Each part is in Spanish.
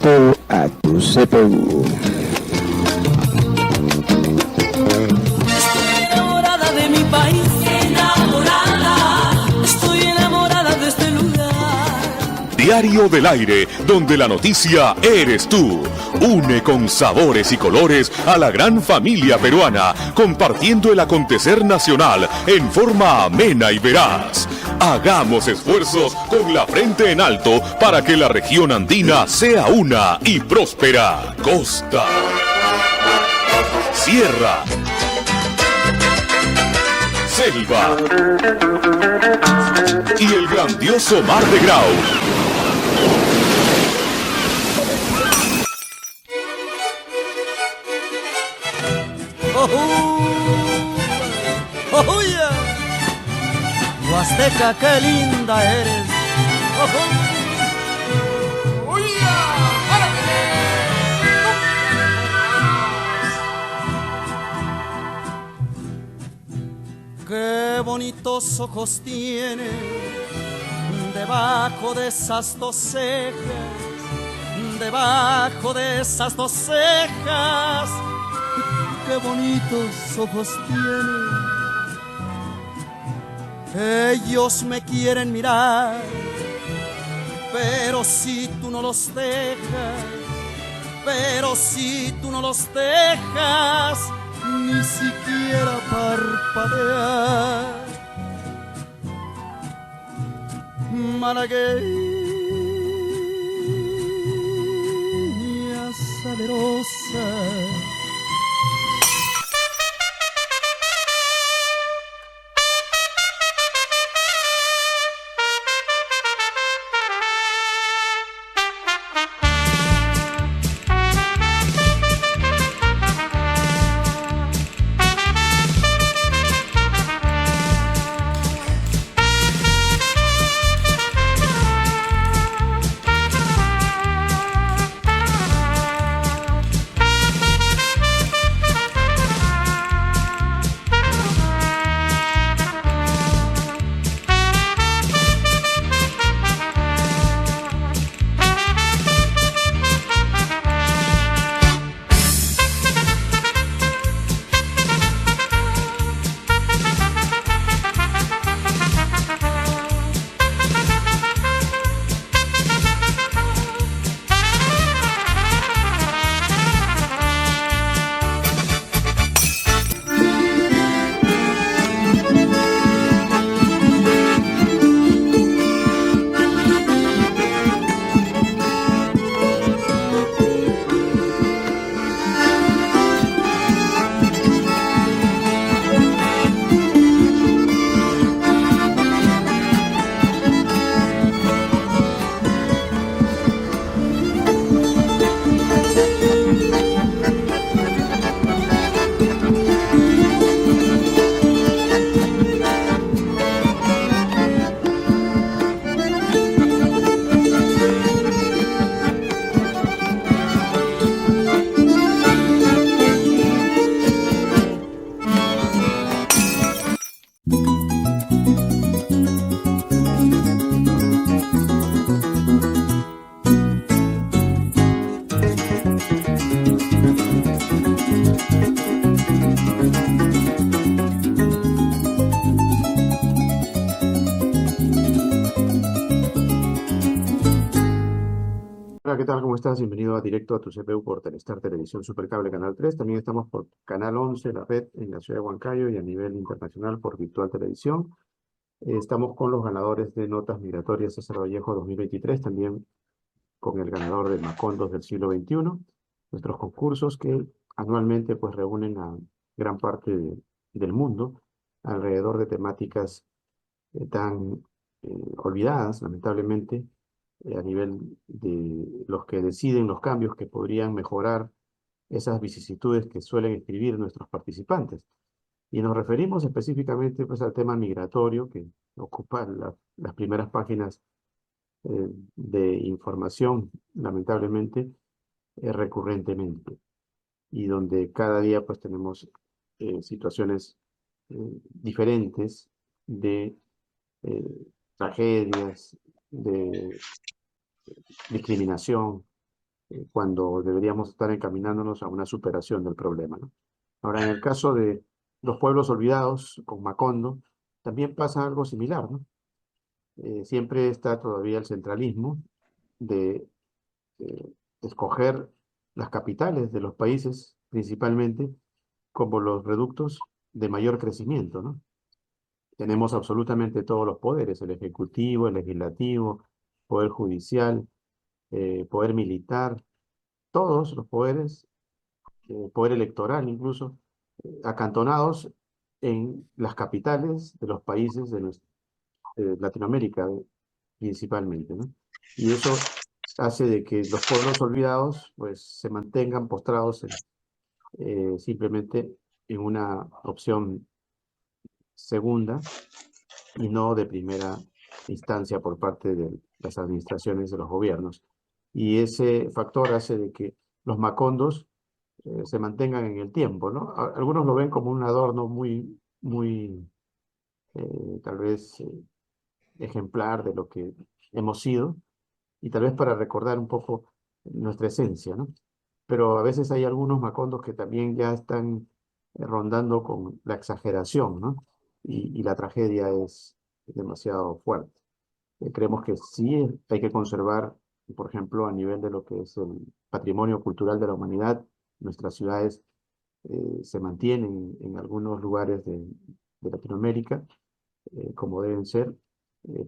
directo a tu CPU. Estoy enamorada de mi país, enamorada, estoy enamorada de este lugar. Diario del Aire, donde la noticia eres tú. Une con sabores y colores a la gran familia peruana, compartiendo el acontecer nacional en forma amena y veraz. Hagamos esfuerzos con la frente en alto para que la región andina sea una y próspera. Costa, sierra, selva y el grandioso Mar de Grau. ¡Oh, yeah! Huasteca, qué linda eres. ¡Oh, qué bonitos ojos tiene debajo de esas dos cejas, debajo de esas dos cejas. Qué bonitos ojos tiene. Ellos me quieren mirar, pero si tú no los dejas, pero si tú no los dejas, ni siquiera parpadear. Malagueña salerosa, Hola, ¿qué tal? ¿Cómo estás? Bienvenido a Directo a tu CPU por Telestar Televisión Supercable Canal 3. También estamos por Canal 11, la red en la ciudad de Huancayo y a nivel internacional por Virtual Televisión. Estamos con los ganadores de Notas Migratorias César Vallejo 2023, también con el ganador de Macondos del siglo XXI. Nuestros concursos que anualmente pues reúnen a gran parte del mundo alrededor de temáticas tan olvidadas, lamentablemente, a nivel de los que deciden los cambios que podrían mejorar esas vicisitudes que suelen escribir nuestros participantes. Y nos referimos específicamente pues, al tema migratorio que ocupa las primeras páginas de información, lamentablemente, recurrentemente. Y donde cada día pues tenemos situaciones diferentes de tragedias, de discriminación, cuando deberíamos estar encaminándonos a una superación del problema, ¿no? Ahora, en el caso de los pueblos olvidados, con Macondo, también pasa algo similar, ¿no? Siempre está todavía el centralismo de escoger las capitales de los países, principalmente, como los reductos de mayor crecimiento, ¿no? Tenemos absolutamente todos los poderes, el ejecutivo, el legislativo, poder judicial, poder militar, todos los poderes, poder electoral incluso, acantonados en las capitales de los países de Latinoamérica principalmente, ¿no? Y eso hace de que los pueblos olvidados pues se mantengan postrados simplemente en una opción segunda y no de primera instancia por parte de las administraciones de los gobiernos. Y ese factor hace de que los macondos se mantengan en el tiempo, ¿no? Algunos lo ven como un adorno muy tal vez ejemplar de lo que hemos sido, y tal vez para recordar un poco nuestra esencia, ¿no? Pero a veces hay algunos macondos que también ya están rondando con la exageración, ¿no? Y la tragedia es demasiado fuerte. Creemos que sí hay que conservar, por ejemplo, a nivel de lo que es el patrimonio cultural de la humanidad, nuestras ciudades se mantienen en algunos lugares de Latinoamérica, como deben ser,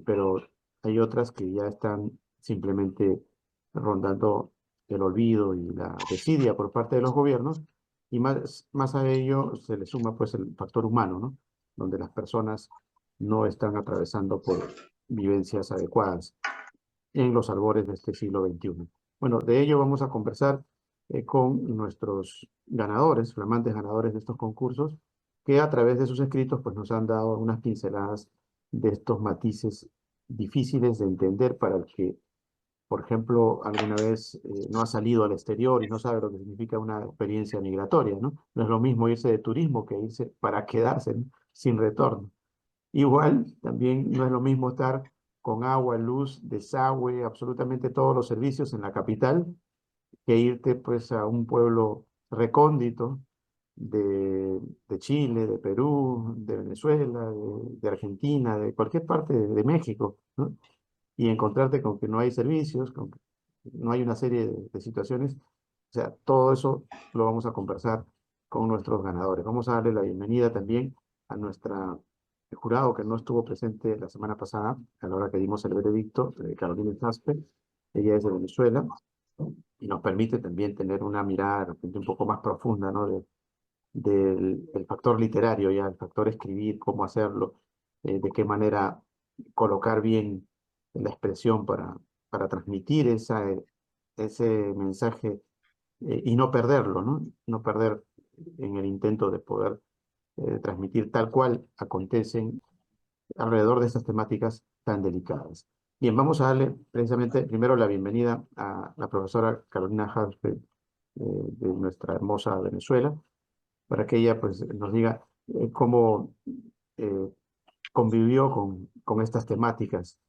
pero hay otras que ya están simplemente rondando el olvido y la desidia por parte de los gobiernos, y más a ello se le suma pues el factor humano, ¿no? Donde las personas no están atravesando por vivencias adecuadas en los albores de este siglo XXI. Bueno, de ello vamos a conversar con nuestros ganadores, flamantes ganadores de estos concursos, que a través de sus escritos pues, nos han dado unas pinceladas de estos matices difíciles de entender para el que, por ejemplo, alguna vez no ha salido al exterior y no sabe lo que significa una experiencia migratoria, ¿no? No es lo mismo irse de turismo que irse para quedarse, ¿no? Sin retorno. Igual, también no es lo mismo estar con agua, luz, desagüe, absolutamente todos los servicios en la capital, que irte pues a un pueblo recóndito de Chile, de Perú, de Venezuela, de Argentina, de cualquier parte de México, ¿no? Y encontrarte con que no hay servicios, con que no hay una serie de situaciones. O sea, todo eso lo vamos a conversar con nuestros ganadores. Vamos a darle la bienvenida también a nuestra jurado que no estuvo presente la semana pasada, a la hora que dimos el veredicto, Carolina Zaspe. Ella es de Venezuela y nos permite también tener una mirada de repente un poco más profunda, ¿no? Del factor literario, ya el factor escribir, cómo hacerlo, de qué manera colocar bien la expresión para transmitir ese mensaje y no perderlo, ¿no? No perder en el intento de poder transmitir tal cual acontecen alrededor de estas temáticas tan delicadas. Bien, vamos a darle precisamente primero la bienvenida a la profesora Carolina Jaspe de nuestra hermosa Venezuela, para que ella pues, nos diga cómo eh, convivió con estas temáticas.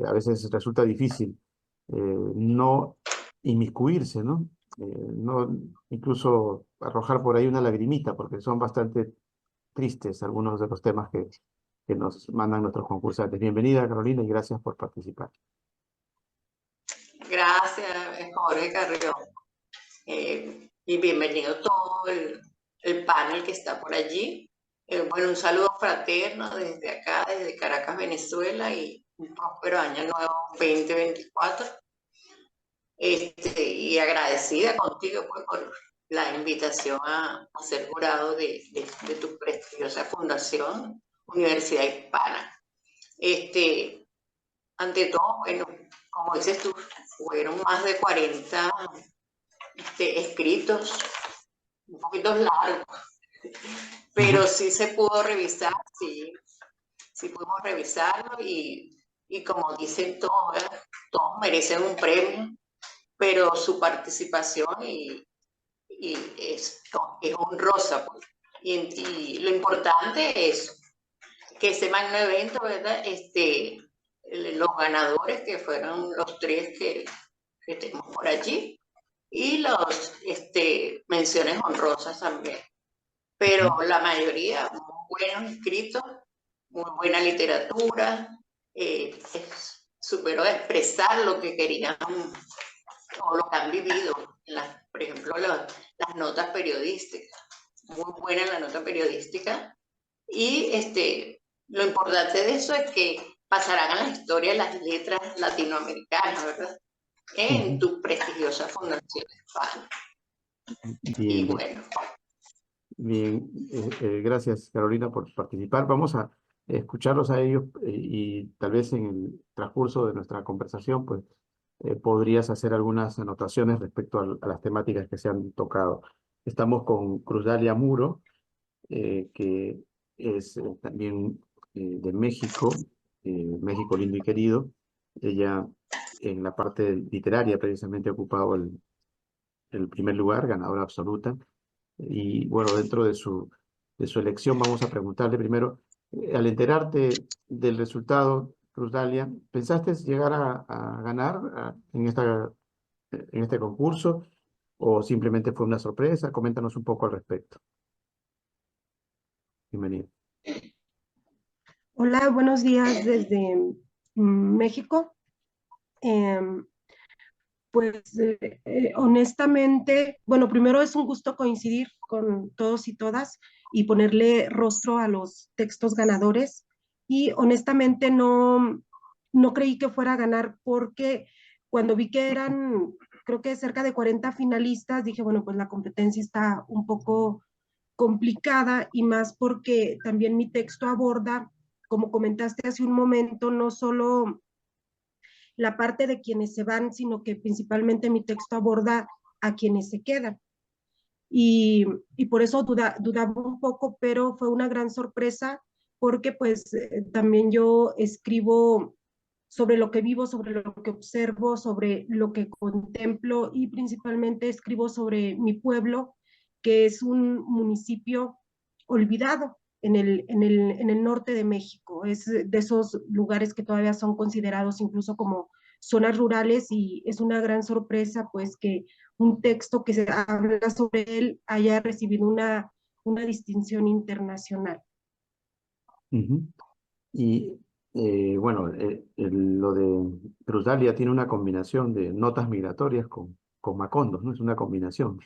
A veces resulta difícil no inmiscuirse, ¿no? No incluso arrojar por ahí una lagrimita, porque son bastante tristes algunos de los temas que nos mandan nuestros concursantes. Bienvenida, Carolina, y gracias por participar. Gracias, Jorge Carrión. Y bienvenido todo el panel que está por allí. Bueno, un saludo fraterno desde acá, desde Caracas, Venezuela, y un próspero año nuevo 2024. Y agradecida contigo pues, por la invitación a ser jurado de tu prestigiosa fundación, Universidad Hispana. Ante todo, bueno, como dices tú, fueron más de 40 escritos, un poquito largos, pero sí se pudo revisar, sí pudimos revisarlo y como dicen todos, todos merecen un premio, pero su participación es honrosa. Pues. Y lo importante es que ese magno evento, ¿verdad? Los ganadores, que fueron los tres que tenemos por allí, y los menciones honrosas también. Pero la mayoría, muy buenos escritos, muy buena literatura, superó a expresar lo que querían o lo que han vivido. Por ejemplo, las notas periodísticas, muy buena la nota periodística. Y lo importante de eso es que pasarán a la historia las letras latinoamericanas, ¿verdad? En tu prestigiosa fundación FAN. Y Bien, bueno. bien. Gracias, Carolina, por participar. Vamos a escucharlos a ellos y tal vez en el transcurso de nuestra conversación, pues podrías hacer algunas anotaciones respecto a las temáticas que se han tocado. Estamos con Cruzdalia Muro, que es también de México, México lindo y querido. Ella en la parte literaria precisamente ha ocupado el primer lugar, ganadora absoluta. Y bueno, dentro de su elección vamos a preguntarle primero, al enterarte del resultado, Cruzdalia, ¿pensaste llegar a ganar en este concurso o simplemente fue una sorpresa? Coméntanos un poco al respecto. Bienvenido. Hola, buenos días desde México. Honestamente, bueno, primero es un gusto coincidir con todos y todas y ponerle rostro a los textos ganadores. Y honestamente no creí que fuera a ganar porque cuando vi que eran, creo que cerca de 40 finalistas, dije, bueno, pues la competencia está un poco complicada y más porque también mi texto aborda, como comentaste hace un momento, no solo la parte de quienes se van, sino que principalmente mi texto aborda a quienes se quedan. Y por eso dudaba un poco, pero fue una gran sorpresa porque pues también yo escribo sobre lo que vivo, sobre lo que observo, sobre lo que contemplo y principalmente escribo sobre mi pueblo, que es un municipio olvidado en el norte de México. Es de esos lugares que todavía son considerados incluso como zonas rurales y es una gran sorpresa pues que un texto que se habla sobre él haya recibido una distinción internacional. Y bueno, lo de Cruzdalia tiene una combinación de notas migratorias con Macondo, ¿no? Es una combinación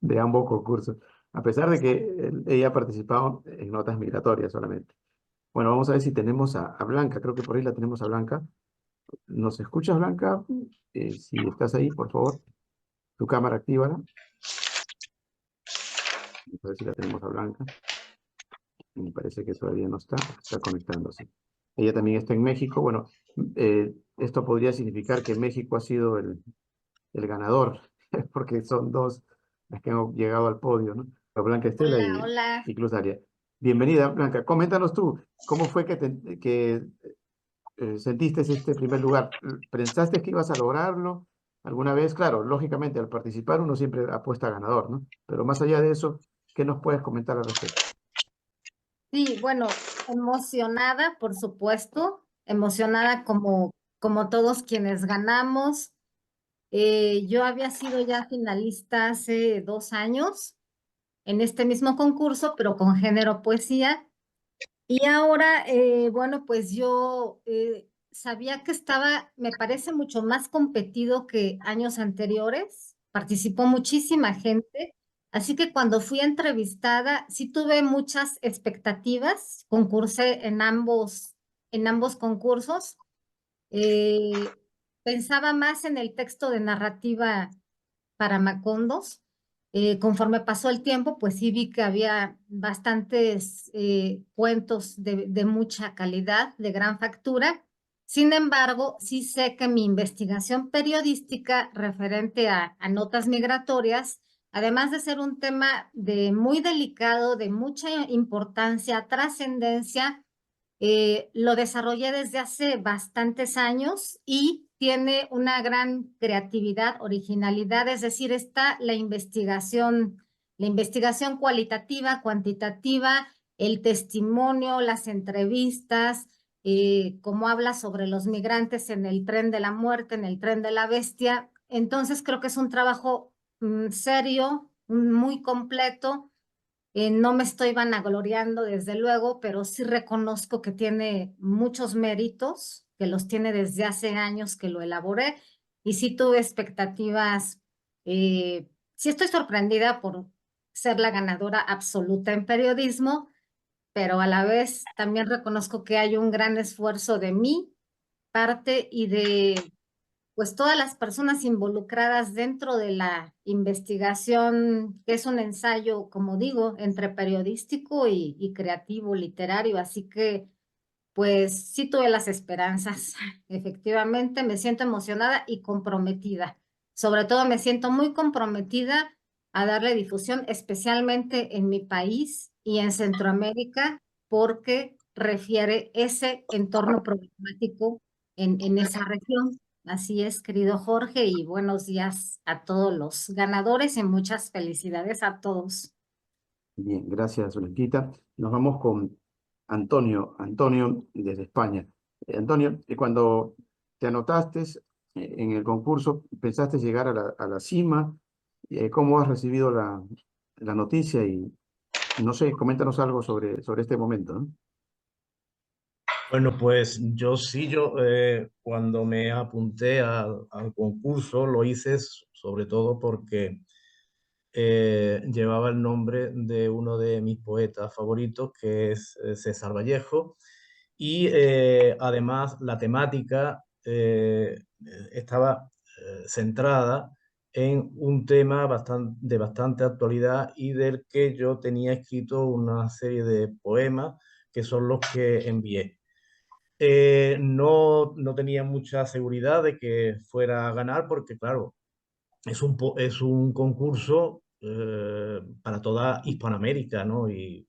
de ambos concursos, a pesar de que ella ha participado en notas migratorias solamente. Bueno, vamos a ver si tenemos a Blanca, creo que por ahí la tenemos a Blanca. ¿Nos escuchas, Blanca? Si estás ahí, por favor, tu cámara actívala. Vamos a ver si la tenemos a Blanca. Me parece que todavía no está conectándose. Ella también está en México. Bueno, esto podría significar que México ha sido el ganador, porque son dos las que han llegado al podio, ¿no? Blanca Estela Hola, hola. y Cruzdalia. Bienvenida, Blanca. Coméntanos tú, ¿cómo fue que sentiste este primer lugar? ¿Pensaste que ibas a lograrlo alguna vez? Claro, lógicamente al participar uno siempre apuesta a ganador, ¿no? Pero más allá de eso, ¿qué nos puedes comentar al respecto? Sí, bueno, emocionada, por supuesto, emocionada como todos quienes ganamos. Yo había sido ya finalista hace 2 años en este mismo concurso, pero con género poesía. Y ahora, bueno, pues yo sabía que estaba, me parece mucho más competido que años anteriores. Participó muchísima gente. Así que cuando fui entrevistada, sí tuve muchas expectativas. Concursé en ambos concursos. Eh, Pensaba más en el texto de narrativa para Macondos. Conforme pasó el tiempo, pues sí vi que había bastantes cuentos de mucha calidad, de gran factura. Sin embargo, sí sé que mi investigación periodística referente a notas migratorias, además de ser un tema de muy delicado, de mucha importancia, trascendencia, lo desarrollé desde hace bastantes años y tiene una gran creatividad, originalidad, es decir, está la investigación cualitativa, cuantitativa, el testimonio, las entrevistas, cómo habla sobre los migrantes en el tren de la muerte, en el tren de la bestia, Entonces creo que es un trabajo serio, muy completo. No me estoy vanagloriando, desde luego, pero sí reconozco que tiene muchos méritos, que los tiene desde hace años que lo elaboré, y sí tuve expectativas. Sí estoy sorprendida por ser la ganadora absoluta en periodismo, pero a la vez también reconozco que hay un gran esfuerzo de mi parte y de pues todas las personas involucradas dentro de la investigación, que es un ensayo, como digo, entre periodístico y creativo, literario. Así que, pues sí tuve las esperanzas. Efectivamente, me siento emocionada y comprometida. Sobre todo me siento muy comprometida a darle difusión, especialmente en mi país y en Centroamérica, porque refiere ese entorno problemático en esa región. Así es, querido Jorge, y buenos días a todos los ganadores y muchas felicidades a todos. Bien, gracias, Blanquita. Nos vamos con Antonio. Antonio, desde España. Antonio, cuando te anotaste en el concurso, ¿pensaste llegar a la cima? ¿Cómo has recibido la noticia? Y no sé, coméntanos algo sobre este momento, ¿no? Bueno, pues yo sí, cuando me apunté al concurso lo hice sobre todo porque llevaba el nombre de uno de mis poetas favoritos, que es César Vallejo, y además la temática estaba centrada en un tema de bastante actualidad y del que yo tenía escrito una serie de poemas que son los que envié. No tenía mucha seguridad de que fuera a ganar porque, claro, es un concurso para toda Hispanoamérica, ¿no? Y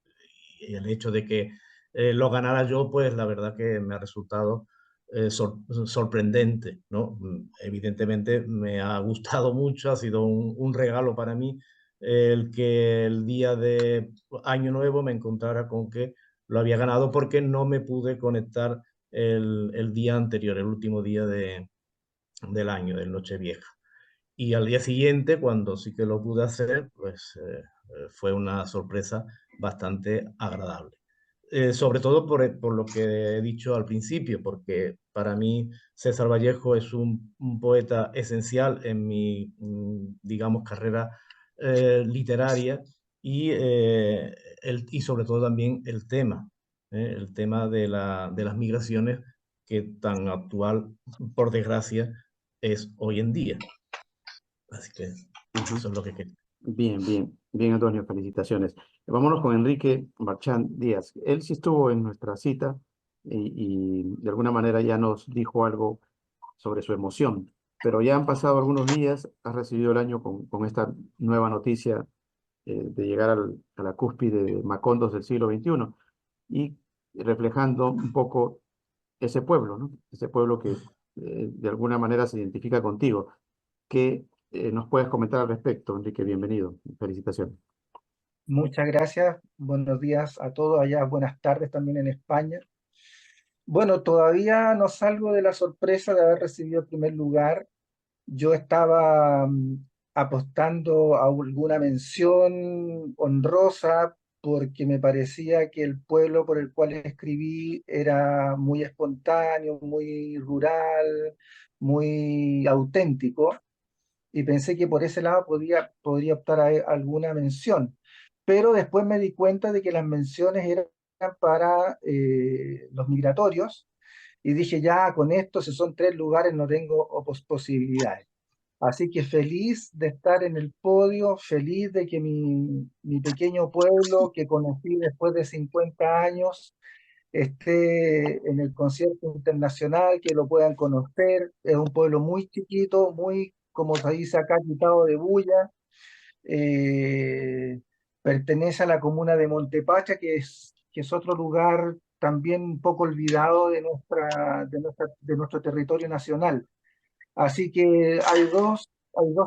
el hecho de que lo ganara yo, pues la verdad que me ha resultado sorprendente, ¿no? Evidentemente me ha gustado mucho, ha sido un regalo para mí el que el día de Año Nuevo me encontrara con que lo había ganado porque no me pude conectar el día anterior, el último día del año, del Nochevieja. Y al día siguiente, cuando sí que lo pude hacer, pues fue una sorpresa bastante agradable. Sobre todo por lo que he dicho al principio, porque para mí César Vallejo es un poeta esencial en mi, digamos, carrera literaria y sobre todo también el tema de las migraciones que tan actual, por desgracia, es hoy en día. Así que Ajá. eso es lo que quería. Bien, bien, bien, Antonio, felicitaciones. Vámonos con Enrique Marchán Díaz. Él sí estuvo en nuestra cita y de alguna manera ya nos dijo algo sobre su emoción, pero ya han pasado algunos días, has recibido el año con esta nueva noticia de llegar a la cúspide de Macondos del siglo XXI y reflejando un poco ese pueblo, ¿no? Ese pueblo que de alguna manera se identifica contigo. ¿Qué nos puedes comentar al respecto, Enrique? Bienvenido. Felicitaciones. Muchas gracias. Buenos días a todos allá. Buenas tardes también en España. Bueno, todavía no salgo de la sorpresa de haber recibido el primer lugar. Yo estaba apostando a alguna mención honrosa porque me parecía que el pueblo por el cual escribí era muy espontáneo, muy rural, muy auténtico y pensé que por ese lado podría optar a alguna mención. Pero después me di cuenta de que las menciones eran para los migratorios y dije, ya con esto, si son 3 lugares, no tengo posibilidades. Así que feliz de estar en el podio, feliz de que mi pequeño pueblo que conocí después de 50 años esté en el concierto internacional, que lo puedan conocer. Es un pueblo muy chiquito, muy, como se dice acá, quitado de bulla. Eh, Pertenece a la comuna de Montepacha, que es otro lugar también un poco olvidado de nuestro territorio nacional. Así que hay dos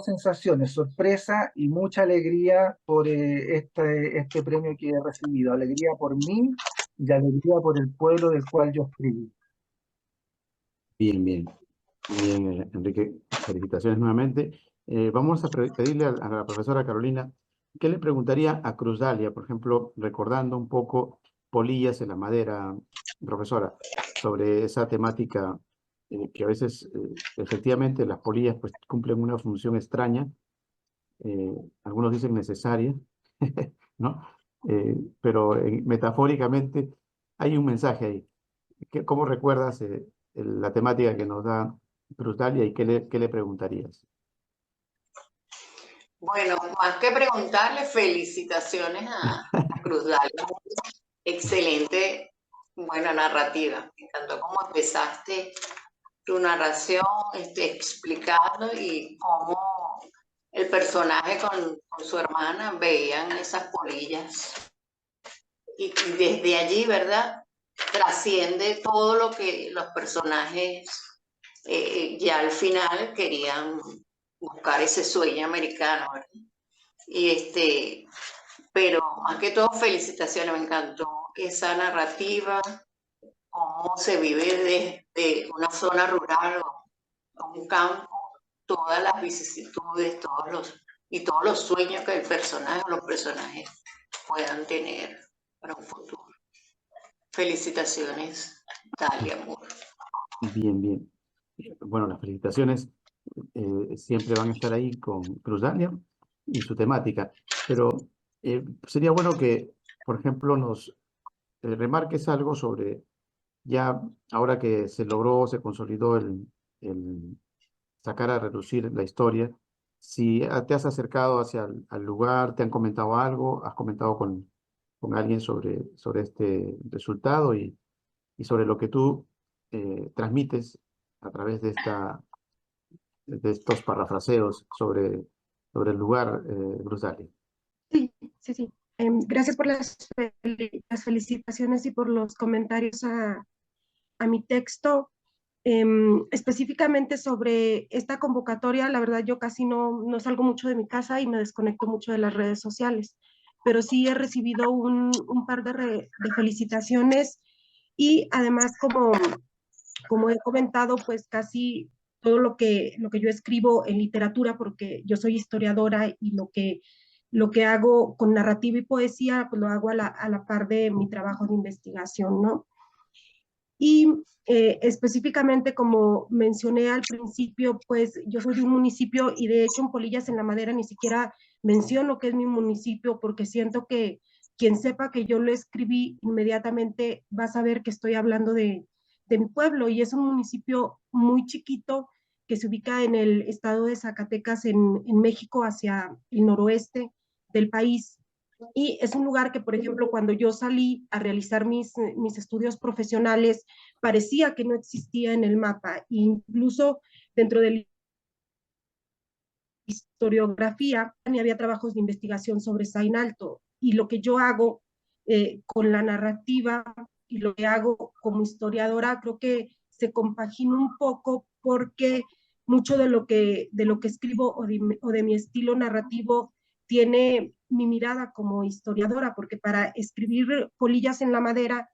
sensaciones, sorpresa y mucha alegría por este premio que he recibido. Alegría por mí y alegría por el pueblo del cual yo escribí. Bien, bien. Bien, Enrique. felicitaciones nuevamente. Vamos a pedirle a la profesora Carolina, ¿qué le preguntaría a Cruzdalia, por ejemplo, recordando un poco Polillas en la madera, profesora, sobre esa temática que a veces efectivamente las polillas pues cumplen una función extraña, algunos dicen necesaria, ¿no? Pero metafóricamente hay un mensaje ahí. ¿Cómo recuerdas la temática que nos da Cruzdalia y qué le preguntarías? Bueno, más que preguntarle, felicitaciones a Cruzdalia. Excelente, buena narrativa. Me encantó cómo empezaste tu narración, explicando y cómo el personaje con su hermana veían esas polillas. Y desde allí, ¿verdad? Trasciende todo lo que los personajes ya al final querían buscar ese sueño americano, ¿verdad? Y pero más que todo, felicitaciones, me encantó esa narrativa, cómo se vive desde una zona rural o un campo, todas las vicisitudes, todos los sueños que el personaje o los personajes puedan tener para un futuro. Felicitaciones, Dalia Moore. Bien, bien. Bueno, las felicitaciones siempre van a estar ahí con Cruzdalia y su temática, pero sería bueno que, por ejemplo, nos remarques algo sobre, ya ahora que se logró, se consolidó el sacar a reducir la historia, si te has acercado hacia al lugar, te han comentado algo, has comentado con alguien sobre este resultado y sobre lo que tú transmites a través de estos parafraseos sobre el lugar, Cruzdalia. Sí, sí, sí. Gracias por las felicitaciones y por los comentarios a mi texto. Específicamente sobre esta convocatoria, la verdad yo casi no salgo mucho de mi casa y me desconecto mucho de las redes sociales, pero sí he recibido un par de felicitaciones y además como he comentado, pues casi todo lo que yo escribo en literatura, porque yo soy historiadora y lo que hago con narrativa y poesía, pues lo hago a la par de mi trabajo de investigación, ¿no? Y específicamente, como mencioné al principio, pues yo soy de un municipio y de hecho en Polillas en la Madera ni siquiera menciono que es mi municipio porque siento que quien sepa que yo lo escribí inmediatamente va a saber que estoy hablando de mi pueblo y es un municipio muy chiquito que se ubica en el estado de Zacatecas en México hacia el noroeste del país. Y es un lugar que, por ejemplo, cuando yo salí a realizar mis estudios profesionales, parecía que no existía en el mapa. Incluso dentro de la historiografía, ni había trabajos de investigación sobre Sainalto. Y lo que yo hago con la narrativa y lo que hago como historiadora, creo que se compagina un poco porque mucho de lo que escribo o de mi estilo narrativo tiene mi mirada como historiadora, porque para escribir Polillas en la Madera,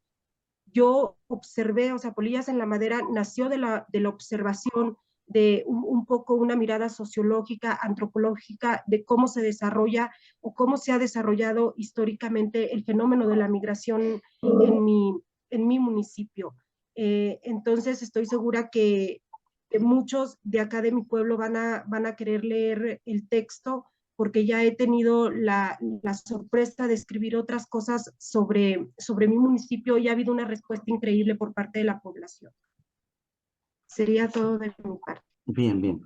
yo observé, o sea, Polillas en la Madera nació de la observación, de un poco una mirada sociológica, antropológica, de cómo se desarrolla o cómo se ha desarrollado históricamente el fenómeno de la migración en mi municipio. Entonces estoy segura que muchos de acá de mi pueblo van a querer leer el texto porque ya he tenido la sorpresa de escribir otras cosas sobre mi municipio y ha habido una respuesta increíble por parte de la población. Sería todo de mi parte. Bien, bien.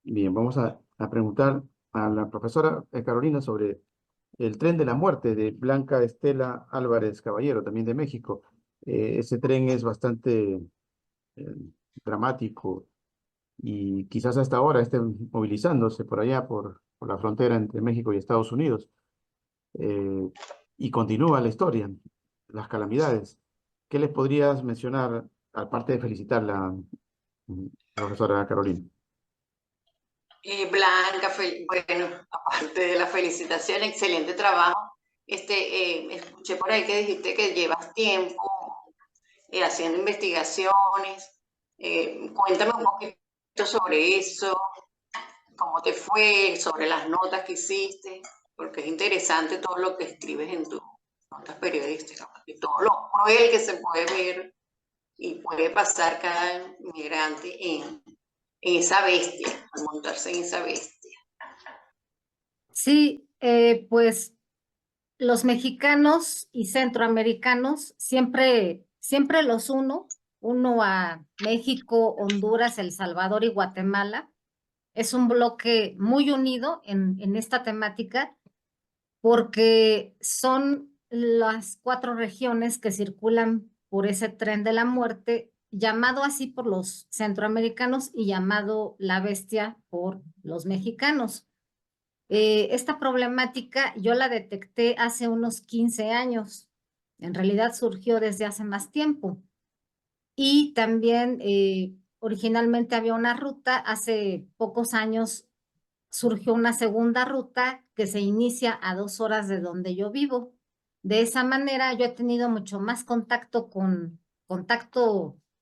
Bien, vamos a preguntar a la profesora Carolina sobre el tren de la muerte de Blanca Estela Álvarez Caballero, también de México. Ese tren es bastante dramático y quizás hasta ahora estén movilizándose por allá, por la frontera entre México y Estados Unidos. Y continúa la historia, las calamidades. ¿Qué les podrías mencionar, aparte de felicitarla, profesora Carolina? Blanca, bueno, aparte de la felicitación, excelente trabajo. Escuché por ahí que dijiste que llevas tiempo haciendo investigaciones. Cuéntame un poquito sobre eso, cómo te fue, sobre las notas que hiciste, porque es interesante todo lo que escribes en tus notas periodísticas, y todo lo cruel que se puede ver y puede pasar cada migrante en esa bestia, al montarse en esa bestia. Sí, pues los mexicanos y centroamericanos siempre los uno a México, Honduras, El Salvador y Guatemala. Es un bloque muy unido en esta temática porque son las 4 regiones que circulan por ese tren de la muerte, llamado así por los centroamericanos y llamado la bestia por los mexicanos. Esta problemática yo la detecté hace unos 15 años. En realidad surgió desde hace más tiempo. Y también originalmente había una ruta, hace pocos años surgió una segunda ruta que se inicia a 2 horas de donde yo vivo. De esa manera yo he tenido mucho más contacto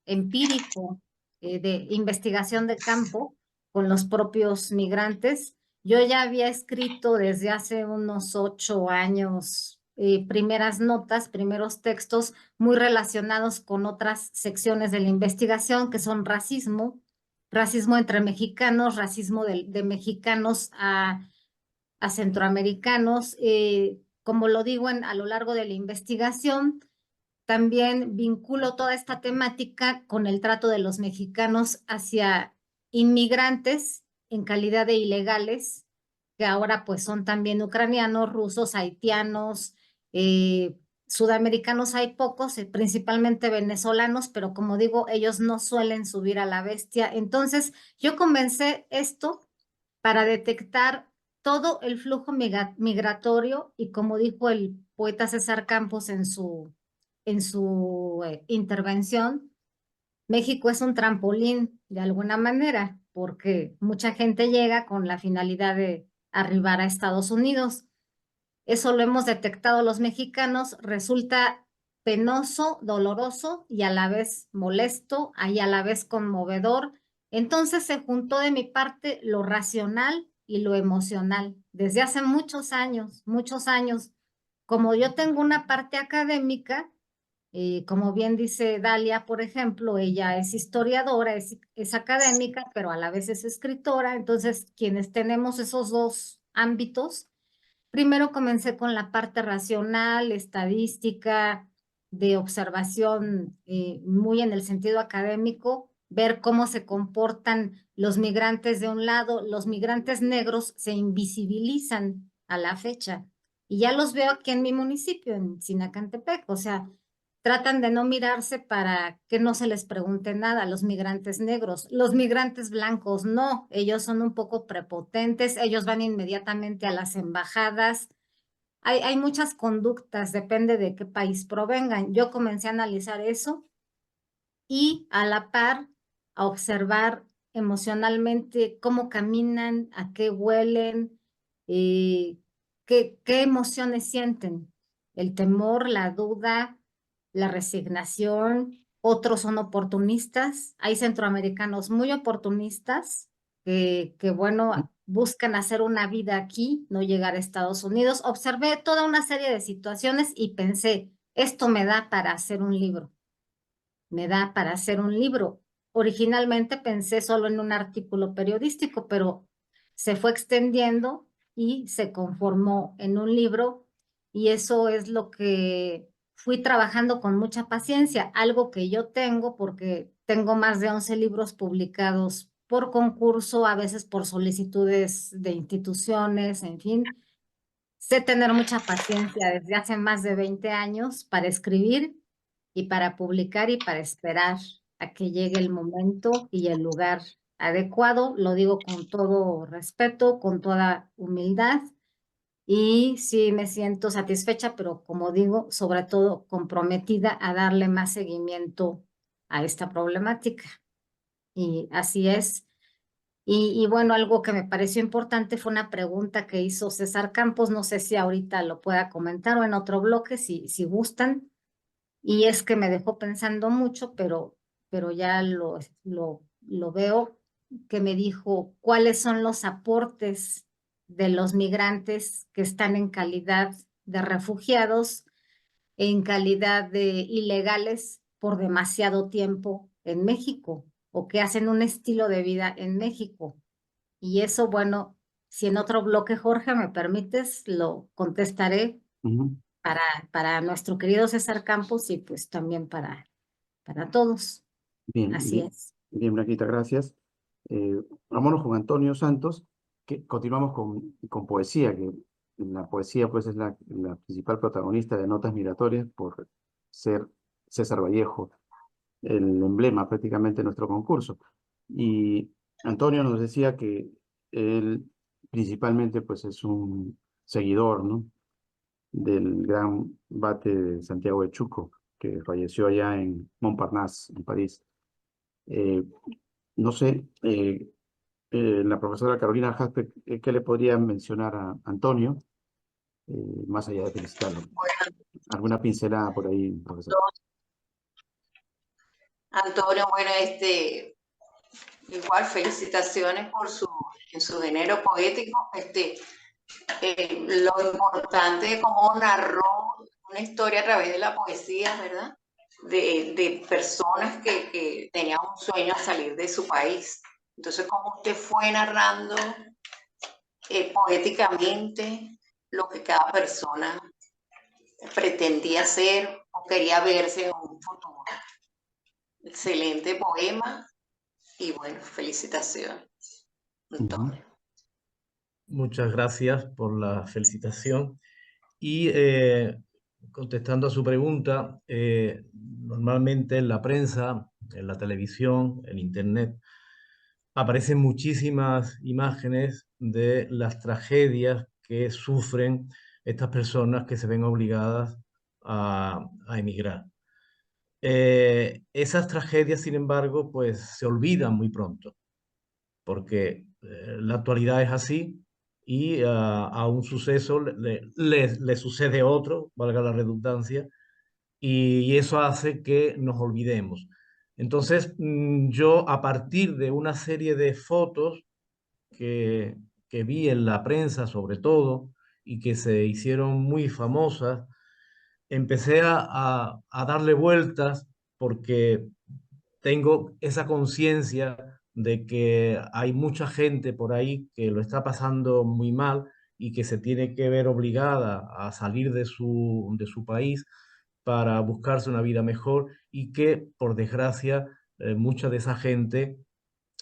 empírico, de investigación de campo con los propios migrantes. Yo ya había escrito desde hace unos 8 años primeras notas, primeros textos muy relacionados con otras secciones de la investigación que son racismo entre mexicanos, racismo de mexicanos a centroamericanos. Como lo digo a lo largo de la investigación, también vinculo toda esta temática con el trato de los mexicanos hacia inmigrantes en calidad de ilegales, que ahora pues son también ucranianos, rusos, haitianos, sudamericanos hay pocos, principalmente venezolanos, pero como digo, ellos no suelen subir a la bestia. Entonces, yo comencé esto para detectar todo el flujo migratorio y como dijo el poeta César Campos en su intervención, México es un trampolín de alguna manera, porque mucha gente llega con la finalidad de arribar a Estados Unidos. Eso lo hemos detectado los mexicanos, resulta penoso, doloroso y a la vez molesto y a la vez conmovedor. Entonces se juntó de mi parte lo racional y lo emocional desde hace muchos años, muchos años. Como yo tengo una parte académica, como bien dice Dalia, por ejemplo, ella es historiadora, es académica, pero a la vez es escritora. Entonces, quienes tenemos esos 2 ámbitos, primero comencé con la parte racional, estadística, de observación, muy en el sentido académico, ver cómo se comportan los migrantes de un lado, los migrantes negros se invisibilizan a la fecha. Y ya los veo aquí en mi municipio, en Sinacantepec, o sea, tratan de no mirarse para que no se les pregunte nada a los migrantes negros. Los migrantes blancos no, ellos son un poco prepotentes, ellos van inmediatamente a las embajadas. Hay muchas conductas, depende de qué país provengan. Yo comencé a analizar eso y a la par a observar emocionalmente cómo caminan, a qué huelen, qué emociones sienten. El temor, la duda, la resignación. Otros son oportunistas. Hay centroamericanos muy oportunistas que bueno, buscan hacer una vida aquí, no llegar a Estados Unidos. Observé toda una serie de situaciones y pensé, esto me da para hacer un libro. Me da para hacer un libro. Originalmente pensé solo en un artículo periodístico, pero se fue extendiendo y se conformó en un libro y eso es lo que fui trabajando con mucha paciencia, algo que yo tengo porque tengo más de 11 libros publicados por concurso, a veces por solicitudes de instituciones, en fin. Sé tener mucha paciencia desde hace más de 20 años para escribir y para publicar y para esperar a que llegue el momento y el lugar adecuado. Lo digo con todo respeto, con toda humildad y sí me siento satisfecha, pero como digo, sobre todo comprometida a darle más seguimiento a esta problemática. Y así es. Y bueno, algo que me pareció importante fue una pregunta que hizo César Campos, no sé si ahorita lo pueda comentar o en otro bloque, si gustan, y es que me dejó pensando mucho, pero ya lo veo. que me dijo cuáles son los aportes de los migrantes que están en calidad de refugiados, en calidad de ilegales por demasiado tiempo en México o que hacen un estilo de vida en México. Y eso, bueno, si en otro bloque, Jorge, me permites, lo contestaré Ujú. para nuestro querido César Campos y pues también para todos. Bien, Así bien, es. bien, Blanquita, gracias. Vámonos con Antonio Santos, que continuamos con poesía, que la poesía pues es la principal protagonista de Notas Migratorias por ser César Vallejo, el emblema prácticamente de nuestro concurso. Y Antonio nos decía que él principalmente pues es un seguidor, ¿no?, del gran Bate de Santiago de Chuco, que falleció allá en Montparnasse, en París. Eh, no sé, la profesora Carolina Jaspe, ¿qué le podría mencionar a Antonio, más allá de felicitarlo? Bueno, ¿Alguna pincelada por ahí, profesor? Antonio, bueno, igual felicitaciones por en su género poético. Lo importante de cómo narró una historia a través de la poesía, ¿verdad? De personas que tenían un sueño a salir de su país. Entonces, cómo usted fue narrando poéticamente lo que cada persona pretendía ser o quería verse en un futuro. Excelente poema y bueno, felicitaciones, Ujú. Antonio. Muchas gracias por la felicitación. Y contestando a su pregunta, normalmente en la prensa, en la televisión, en Internet, aparecen muchísimas imágenes de las tragedias que sufren estas personas que se ven obligadas a emigrar. Esas tragedias, sin embargo, pues se olvidan muy pronto, porque la actualidad es así y a un suceso le sucede otro, valga la redundancia, y eso hace que nos olvidemos. Entonces, yo a partir de una serie de fotos que, que vi en la prensa sobre todo y que se hicieron muy famosas, empecé a darle vueltas porque tengo esa conciencia de que hay mucha gente por ahí que lo está pasando muy mal y que se tiene que ver obligada a salir de su país para buscarse una vida mejor y que, por desgracia, mucha de esa gente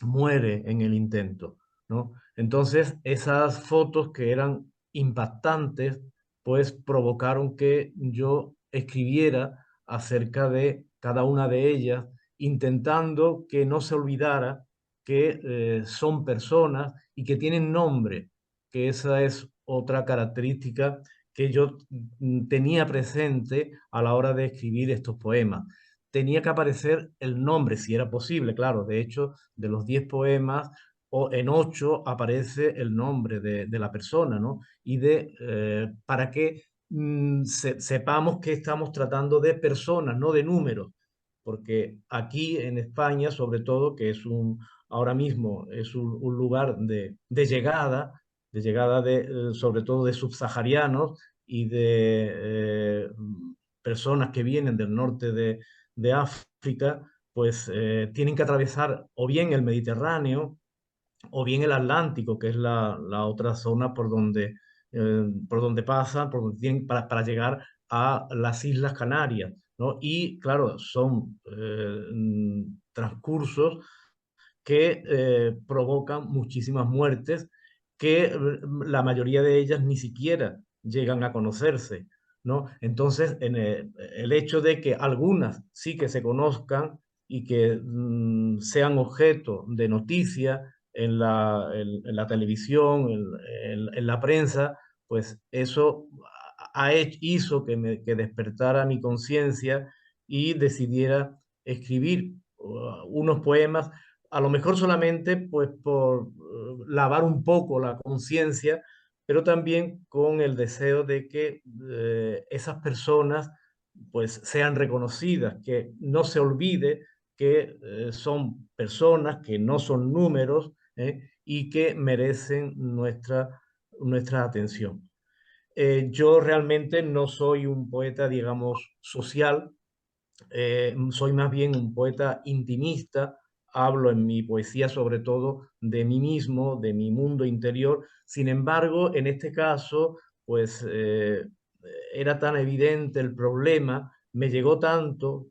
muere en el intento, ¿no? Entonces, esas fotos que eran impactantes, pues provocaron que yo escribiera acerca de cada una de ellas, intentando que no se olvidara que son personas y que tienen nombre, que esa es otra característica que yo tenía presente a la hora de escribir estos poemas. Tenía que aparecer el nombre, si era posible, claro. De hecho, de los 10 poemas, o en 8 aparece el nombre de la persona, ¿no? Y para que sepamos que estamos tratando de personas, no de números, porque aquí en España, sobre todo, que es ahora mismo es un lugar de llegada sobre todo de subsaharianos y de personas que vienen del norte de África, pues tienen que atravesar o bien el Mediterráneo o bien el Atlántico, que es la otra zona por donde pasan, por donde tienen para llegar a las Islas Canarias, ¿no? Y claro, son transcursos que provocan muchísimas muertes, que la mayoría de ellas ni siquiera llegan a conocerse, ¿no? Entonces, el hecho de que algunas sí que se conozcan y que sean objeto de noticia en la televisión, en la prensa, pues eso hizo que despertara mi conciencia y decidiera escribir unos poemas, a lo mejor solamente pues por lavar un poco la conciencia, pero también con el deseo de que esas personas pues sean reconocidas, que no se olvide que son personas, que no son números, y que merecen nuestra atención. Yo realmente no soy un poeta, digamos, social, soy más bien un poeta intimista, hablo en mi poesía sobre todo de mí mismo, de mi mundo interior. Sin embargo, en este caso, pues era tan evidente el problema, me llegó tanto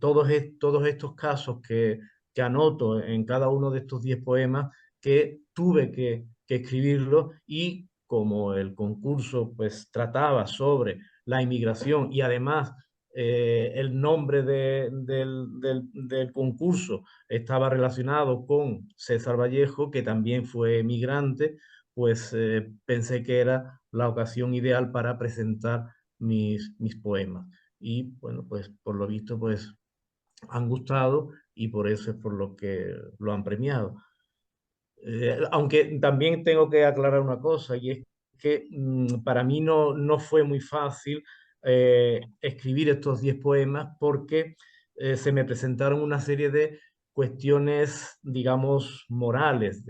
todos estos casos que anoto en cada uno de estos 10 poemas, que tuve que escribirlos. Y como el concurso pues trataba sobre la inmigración y además el nombre del concurso estaba relacionado con César Vallejo, que también fue migrante, pues pensé que era la ocasión ideal para presentar mis poemas. Y bueno, pues por lo visto pues han gustado, y por eso es por lo que lo han premiado. Aunque también tengo que aclarar una cosa, y es que para mí no fue muy fácil escribir estos 10 poemas, porque se me presentaron una serie de cuestiones, digamos, morales.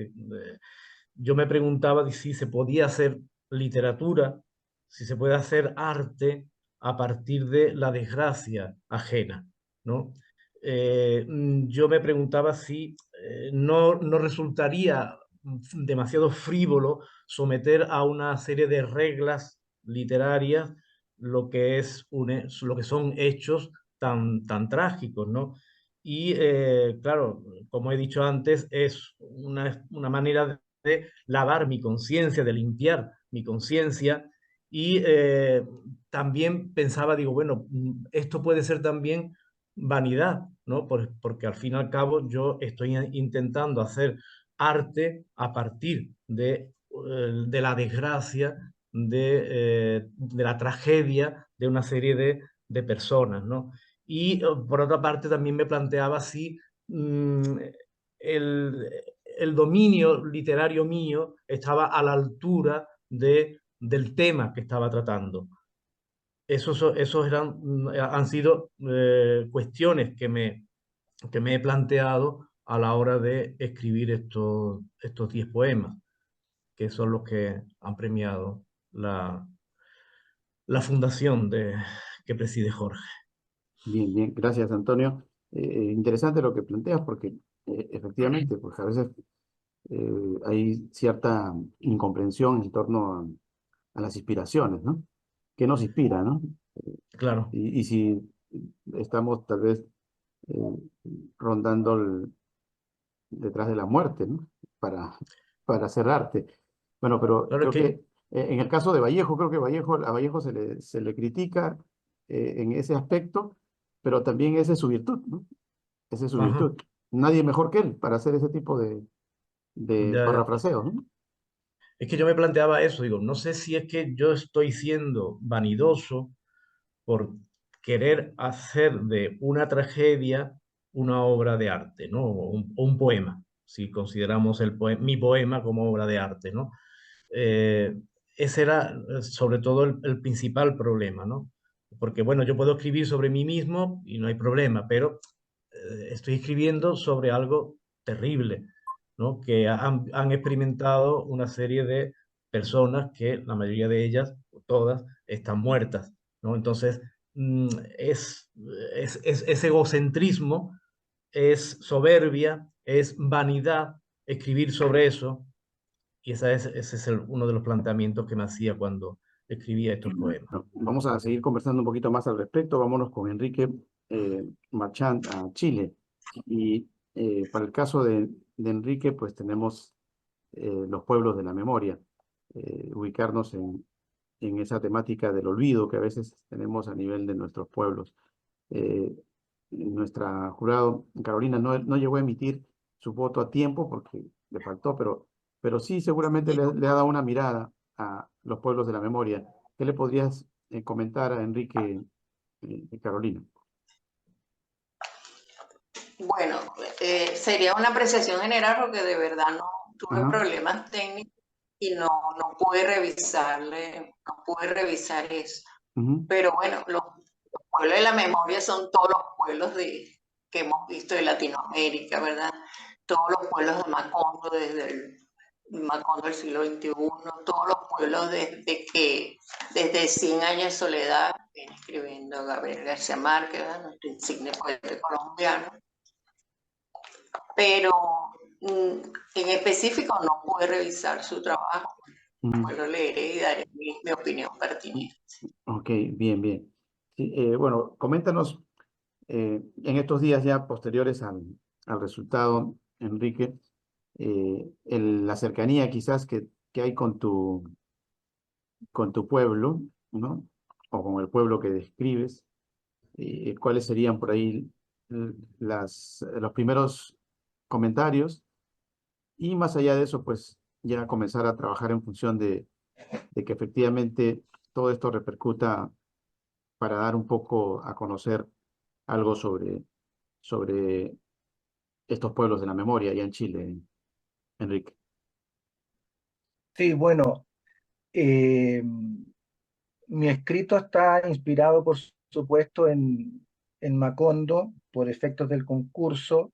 Yo me preguntaba si se podía hacer literatura, si se puede hacer arte a partir de la desgracia ajena, ¿no? Yo me preguntaba si no resultaría demasiado frívolo someter a una serie de reglas literarias lo que son hechos tan trágicos, ¿no? Y claro, como he dicho antes, es una manera de lavar mi conciencia, de limpiar mi conciencia. Y también pensaba, digo, bueno, esto puede ser también vanidad, ¿no? Porque al fin y al cabo yo estoy intentando hacer arte a partir de la desgracia, de la tragedia de una serie de personas, ¿no? Y por otra parte también me planteaba si el, el dominio literario mío estaba a la altura del tema que estaba tratando. Esos han sido cuestiones que me he planteado a la hora de escribir estos 10 poemas, que son los que han premiado la fundación que preside Jorge. Bien, bien, gracias, Antonio. Interesante lo que planteas, porque efectivamente, pues a veces hay cierta incomprensión en torno a las inspiraciones, ¿no? ¿Qué nos inspira, no? Claro. Y si estamos tal vez eh, rondando detrás de la muerte, ¿no? Para hacer arte. Bueno, pero Claro, es creo que que, en el caso de Vallejo, creo que a Vallejo se le critica en ese aspecto, pero también esa es su virtud, ¿no? Esa es su ajá, virtud. Nadie mejor que él para hacer ese tipo de ya, ya. parafraseos, ¿no? Es que yo me planteaba eso, digo, no sé si es que yo estoy siendo vanidoso por querer hacer de una tragedia una obra de arte, ¿no? O un poema, si consideramos mi poema como obra de arte, ¿no? Eh, Ese era sobre todo el principal problema, ¿no? Porque, bueno, yo puedo escribir sobre mí mismo y no hay problema, pero estoy escribiendo sobre algo terrible, ¿no? Que han experimentado una serie de personas que la mayoría de ellas, o todas, están muertas, ¿no? Entonces, mm, es, es egocentrismo, es soberbia, es vanidad escribir sobre eso. Y ese es uno de los planteamientos que me hacía cuando escribía estos poemas. Bueno, vamos a seguir conversando un poquito más al respecto. Vámonos con Enrique Marchand a Chile. Y para el caso de Enrique, pues tenemos los pueblos de la memoria, ubicarnos en esa temática del olvido que a veces tenemos a nivel de nuestros pueblos. Nuestra jurado, Carolina, no llegó a emitir su voto a tiempo porque le faltó, pero sí seguramente le ha dado una mirada a los pueblos de la memoria. ¿Qué le podrías comentar a Enrique y Carolina? Bueno, sería una apreciación general porque de verdad no tuve Ajá. problemas técnicos y no pude revisar eso. Ujú. Pero bueno, los pueblos de la memoria son todos los pueblos que que hemos visto de Latinoamérica, ¿verdad? Todos los pueblos de Macondo, desde el Macondo del siglo XXI, todos los pueblos desde 100 años de soledad, viene escribiendo Gabriel García Márquez, ¿verdad? Nuestro insigne poeta colombiano. Pero en específico no pude revisar su trabajo, pues lo leeré y daré mi opinión pertinente. Ok, bien, bien. Sí, bueno, coméntanos en estos días ya posteriores al resultado, Enrique, la cercanía quizás que hay con tu pueblo, ¿no? O con el pueblo que describes. ¿Cuáles serían por ahí los primeros comentarios? Y más allá de eso, pues ya comenzar a trabajar en función de que efectivamente todo esto repercuta para dar un poco a conocer algo sobre estos pueblos de la memoria allá en Chile, Enrique. Sí, bueno, eh, mi escrito está inspirado, por supuesto, en Macondo, por efectos del concurso,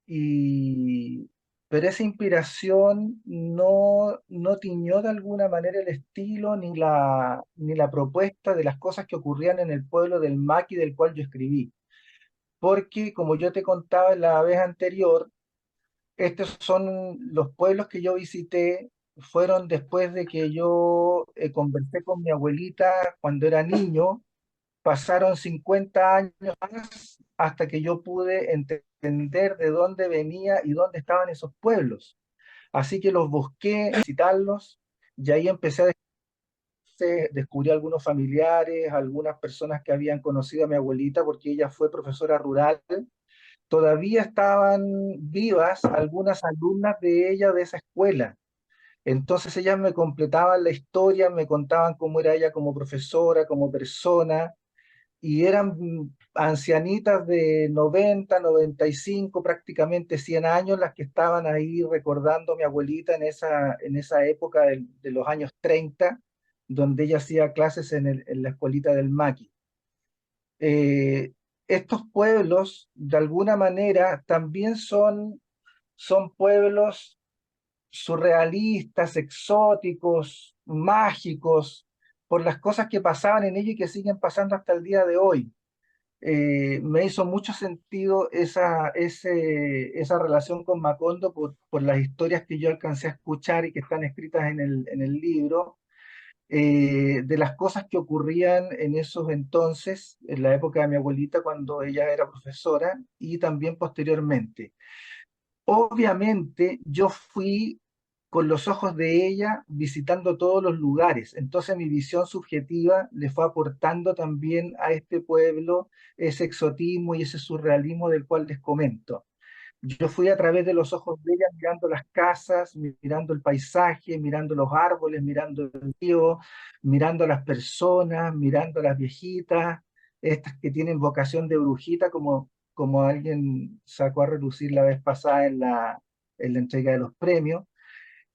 y, pero esa inspiración no tiñó de alguna manera el estilo ni la propuesta de las cosas que ocurrían en el pueblo del Maqui del cual yo escribí. Porque, como yo te contaba la vez anterior, estos son los pueblos que yo visité, fueron después de que yo conversé con mi abuelita cuando era niño. Pasaron 50 años más hasta que yo pude entender de dónde venía y dónde estaban esos pueblos. Así que los busqué, visitarlos, y ahí empecé a descubrir algunos familiares, algunas personas que habían conocido a mi abuelita porque ella fue profesora rural. Todavía estaban vivas algunas alumnas de ella de esa escuela. Entonces ellas me completaban la historia, me contaban cómo era ella como profesora, como persona, y eran ancianitas de 90, 95, prácticamente 100 años las que estaban ahí recordando a mi abuelita en esa época de los años 30, donde ella hacía clases en la escuelita del Maqui. Eh, Estos pueblos, de alguna manera, también son pueblos surrealistas, exóticos, mágicos, por las cosas que pasaban en ellos y que siguen pasando hasta el día de hoy. Me hizo mucho sentido esa relación con Macondo por las historias que yo alcancé a escuchar y que están escritas en el libro, de las cosas que ocurrían en esos entonces, en la época de mi abuelita, cuando ella era profesora, y también posteriormente. Obviamente yo fui con los ojos de ella visitando todos los lugares, entonces mi visión subjetiva le fue aportando también a este pueblo ese exotismo y ese surrealismo del cual les comento. Yo fui a través de los ojos de ella mirando las casas, mirando el paisaje, mirando los árboles, mirando el río, mirando a las personas, mirando a las viejitas, estas que tienen vocación de brujita, como alguien sacó a relucir la vez pasada en la entrega de los premios.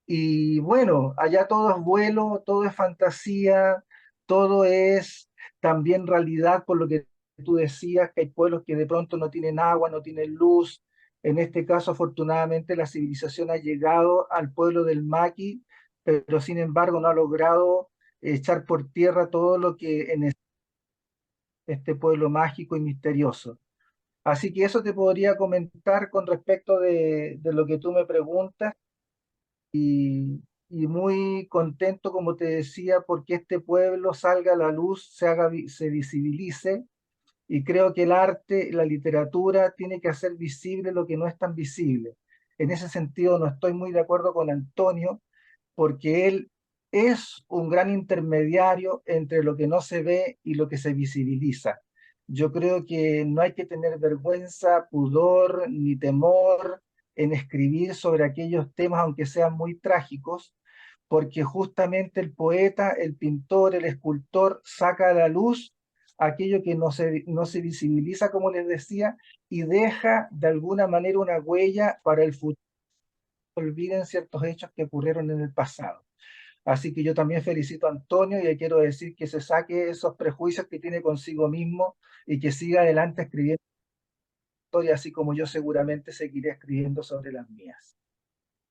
Y bueno, allá todo es vuelo, todo es fantasía, todo es también realidad, por lo que tú decías, que hay pueblos que de pronto no tienen agua, no tienen luz. En este caso, afortunadamente, la civilización ha llegado al pueblo del Maqui, pero sin embargo no ha logrado echar por tierra todo lo que en este pueblo mágico y misterioso. Así que eso te podría comentar con respecto de lo que tú me preguntas, y muy contento, como te decía, porque este pueblo salga a la luz, se visibilice, y creo que el arte, la literatura, tiene que hacer visible lo que no es tan visible. En ese sentido, no estoy muy de acuerdo con Antonio, porque él es un gran intermediario entre lo que no se ve y lo que se visibiliza. Yo creo que no hay que tener vergüenza, pudor ni temor en escribir sobre aquellos temas, aunque sean muy trágicos, porque justamente el poeta, el pintor, el escultor saca a la luz aquello que no se visibiliza, como les decía, y deja de alguna manera una huella para el futuro. Olviden ciertos hechos que ocurrieron en el pasado. Así que yo también felicito a Antonio y le quiero decir que se saque esos prejuicios que tiene consigo mismo y que siga adelante escribiendo historia, así como yo seguramente seguiré escribiendo sobre las mías.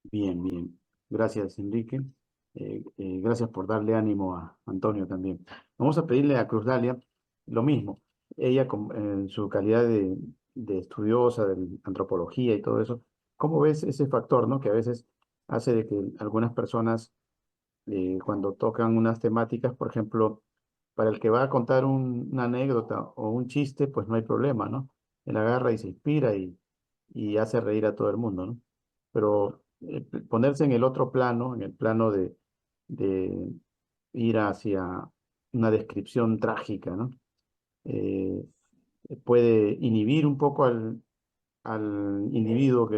Bien, bien. Gracias, Enrique. Gracias por darle ánimo a Antonio también. Vamos a pedirle a Cruz Dalia lo mismo. Ella, en su calidad de estudiosa de antropología y todo eso, ¿cómo ves ese factor, ¿no? Que a veces hace de que algunas personas, cuando tocan unas temáticas, por ejemplo, para el que va a contar una anécdota o un chiste, pues no hay problema, ¿no? Él agarra y se inspira y hace reír a todo el mundo, ¿no? Pero ponerse en el otro plano, en el plano de ir hacia una descripción trágica, ¿no? Eh, puede inhibir un poco al individuo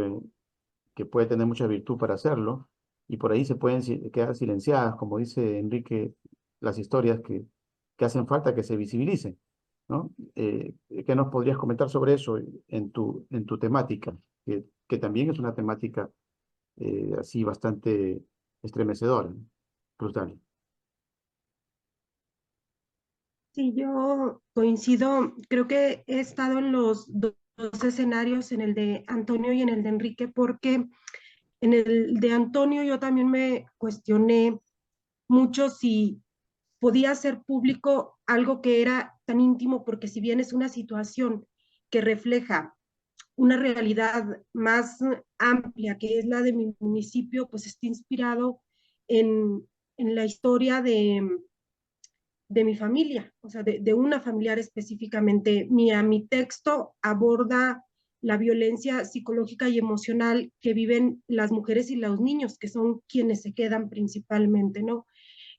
que puede tener mucha virtud para hacerlo, y por ahí se pueden quedar silenciadas, como dice Enrique, las historias que hacen falta que se visibilicen, ¿no? ¿Qué nos podrías comentar sobre eso en tu temática? Que también es una temática así bastante estremecedora, ¿no? Brutal. Sí, yo coincido, creo que he estado en los dos escenarios, en el de Antonio y en el de Enrique, porque en el de Antonio yo también me cuestioné mucho si podía ser público algo que era tan íntimo, porque si bien es una situación que refleja una realidad más amplia, que es la de mi municipio, pues está inspirado en la historia de mi familia, o sea, de una familiar específicamente mía. Mi texto aborda la violencia psicológica y emocional que viven las mujeres y los niños, que son quienes se quedan principalmente, ¿no?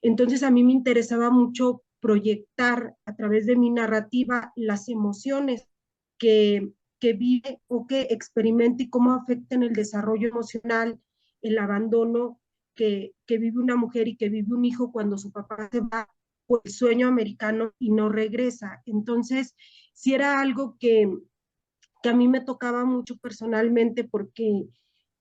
Entonces a mí me interesaba mucho proyectar a través de mi narrativa las emociones que, que vive o que experimenta y cómo afectan el desarrollo emocional, el abandono que vive una mujer y que vive un hijo cuando su papá se va por el sueño americano y no regresa. Entonces, si era algo que a mí me tocaba mucho personalmente porque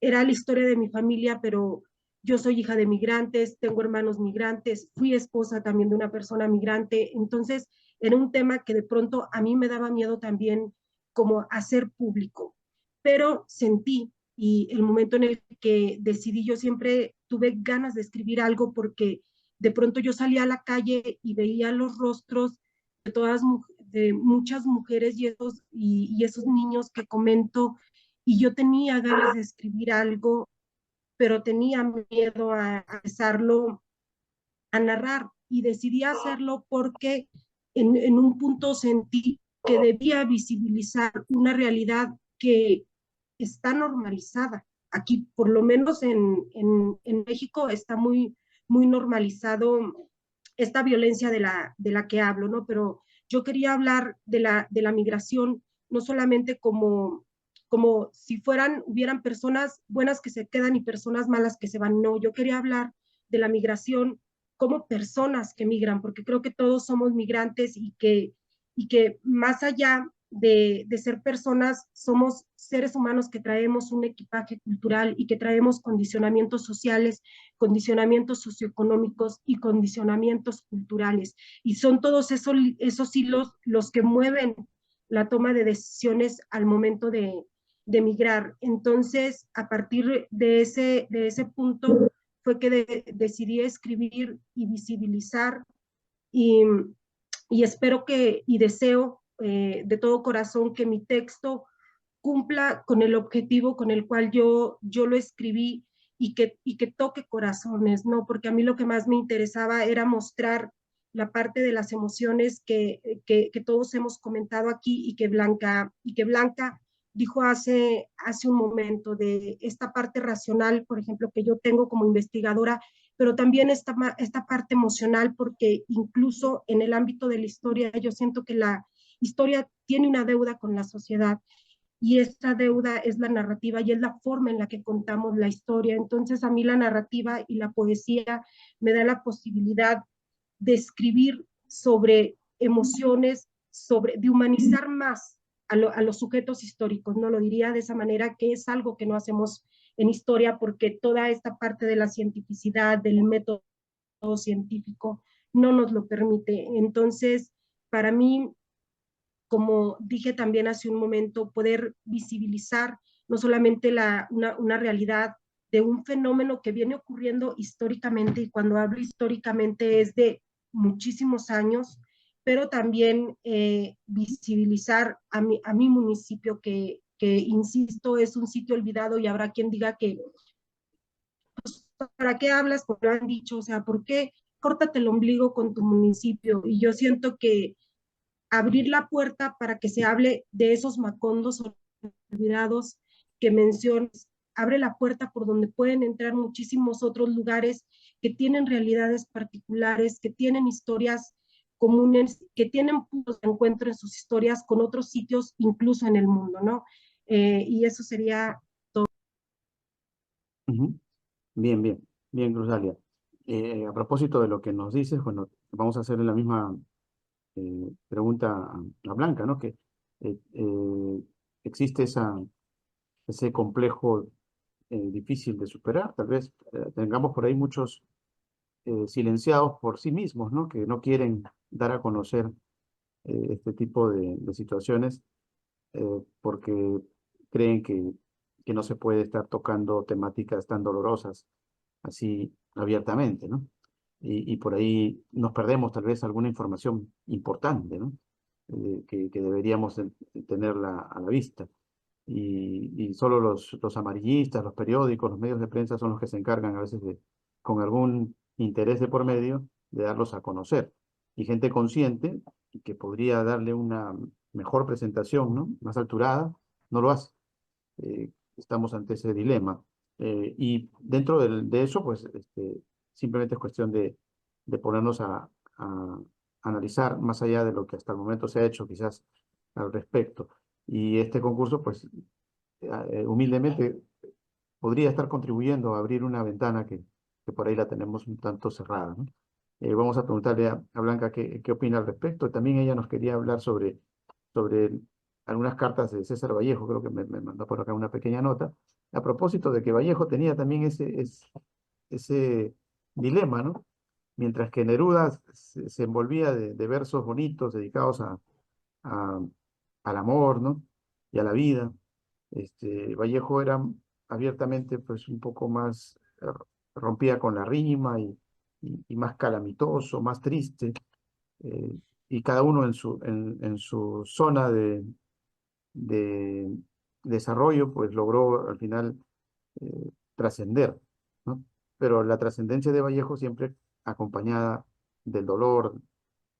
era la historia de mi familia, pero yo soy hija de migrantes, tengo hermanos migrantes, fui esposa también de una persona migrante, entonces era un tema que de pronto a mí me daba miedo también como hacer público, pero sentí y el momento en el que decidí, yo siempre tuve ganas de escribir algo porque de pronto yo salía a la calle y veía los rostros de todas de muchas mujeres y esos niños que comento, y yo tenía ganas de escribir algo, pero tenía miedo a empezarlo a narrar, y decidí hacerlo porque en un punto sentí que debía visibilizar una realidad que está normalizada. Aquí, por lo menos en México, está muy normalizado esta violencia de la que hablo, ¿no? Pero yo quería hablar de la migración, no solamente como si hubieran personas buenas que se quedan y personas malas que se van, no, yo quería hablar de la migración como personas que migran, porque creo que todos somos migrantes y que más allá de ser personas, somos seres humanos que traemos un equipaje cultural y que traemos condicionamientos sociales, condicionamientos socioeconómicos y condicionamientos culturales. Y son todos esos hilos los que mueven la toma de decisiones al momento de migrar. Entonces, a partir de ese punto, fue que decidí escribir y visibilizar y, y espero que y deseo de todo corazón que mi texto cumpla con el objetivo con el cual yo lo escribí y que toque corazones, ¿no? Porque a mí lo que más me interesaba era mostrar la parte de las emociones que todos hemos comentado aquí y que Blanca dijo hace un momento de esta parte racional, por ejemplo, que yo tengo como investigadora, pero también esta parte emocional, porque incluso en el ámbito de la historia, yo siento que la historia tiene una deuda con la sociedad y esta deuda es la narrativa y es la forma en la que contamos la historia. Entonces a mí la narrativa y la poesía me da la posibilidad de escribir sobre emociones, de humanizar más a los sujetos históricos, no lo diría de esa manera, que es algo que no hacemos en historia porque toda esta parte de la cientificidad, del método científico, no nos lo permite. Entonces, para mí, como dije también hace un momento, poder visibilizar no solamente una realidad de un fenómeno que viene ocurriendo históricamente, y cuando hablo históricamente es de muchísimos años, pero también visibilizar a mi municipio, que, insisto, es un sitio olvidado, y habrá quien diga que, pues, ¿para qué hablas? Como lo han dicho, o sea, ¿por qué córtate el ombligo con tu municipio? Y yo siento que abrir la puerta para que se hable de esos macondos olvidados que mencionas, abre la puerta por donde pueden entrar muchísimos otros lugares que tienen realidades particulares, que tienen historias comunes, que tienen puntos de encuentro en sus historias con otros sitios, incluso en el mundo, ¿no? Y eso sería... Ujú. Bien, bien, bien, Rosalia. A propósito de lo que nos dices, bueno, vamos a hacerle la misma pregunta a Blanca, ¿no? Que existe ese complejo difícil de superar. Tal vez tengamos por ahí muchos silenciados por sí mismos, ¿no? Que no quieren dar a conocer este tipo de situaciones porque creen que no se puede estar tocando temáticas tan dolorosas así abiertamente, ¿no? Y por ahí nos perdemos tal vez alguna información importante, ¿no? Que deberíamos tenerla a la vista. Y solo los amarillistas, los periódicos, los medios de prensa son los que se encargan a veces de, con algún interés de por medio, de darlos a conocer. Y gente consciente que podría darle una mejor presentación, ¿no? Más alturada, no lo hace. Estamos ante ese dilema. Y dentro de eso, pues simplemente es cuestión de ponernos a analizar más allá de lo que hasta el momento se ha hecho quizás al respecto. Y este concurso, pues humildemente podría estar contribuyendo a abrir una ventana que por ahí la tenemos un tanto cerrada, ¿no? Vamos a preguntarle a Blanca qué opina al respecto. También ella nos quería hablar sobre algunas cartas de César Vallejo, creo que me mandó por acá una pequeña nota, a propósito de que Vallejo tenía también ese dilema, ¿no? Mientras que Neruda se envolvía de versos bonitos dedicados a- al amor, ¿no? Y a la vida. Vallejo era abiertamente, pues, un poco más, rompía con la rima y más calamitoso, más triste, eh, y cada uno en su zona de desarrollo, pues logró al final trascender, ¿no? Pero la trascendencia de Vallejo siempre acompañada del dolor,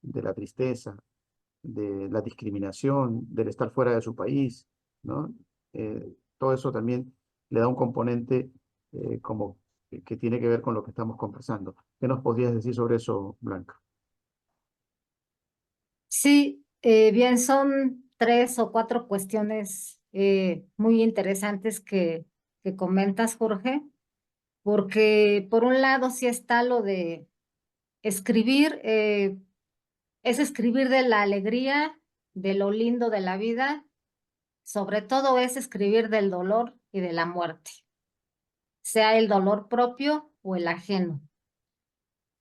de la tristeza, de la discriminación, del estar fuera de su país, ¿no? Todo eso también le da un componente como que tiene que ver con lo que estamos conversando. ¿Qué nos podrías decir sobre eso, Blanca? Sí, bien, son 3 o 4 cuestiones muy interesantes que comentas, Jorge, porque por un lado sí está lo de escribir, es escribir de la alegría, de lo lindo de la vida, sobre todo es escribir del dolor y de la muerte, sea el dolor propio o el ajeno.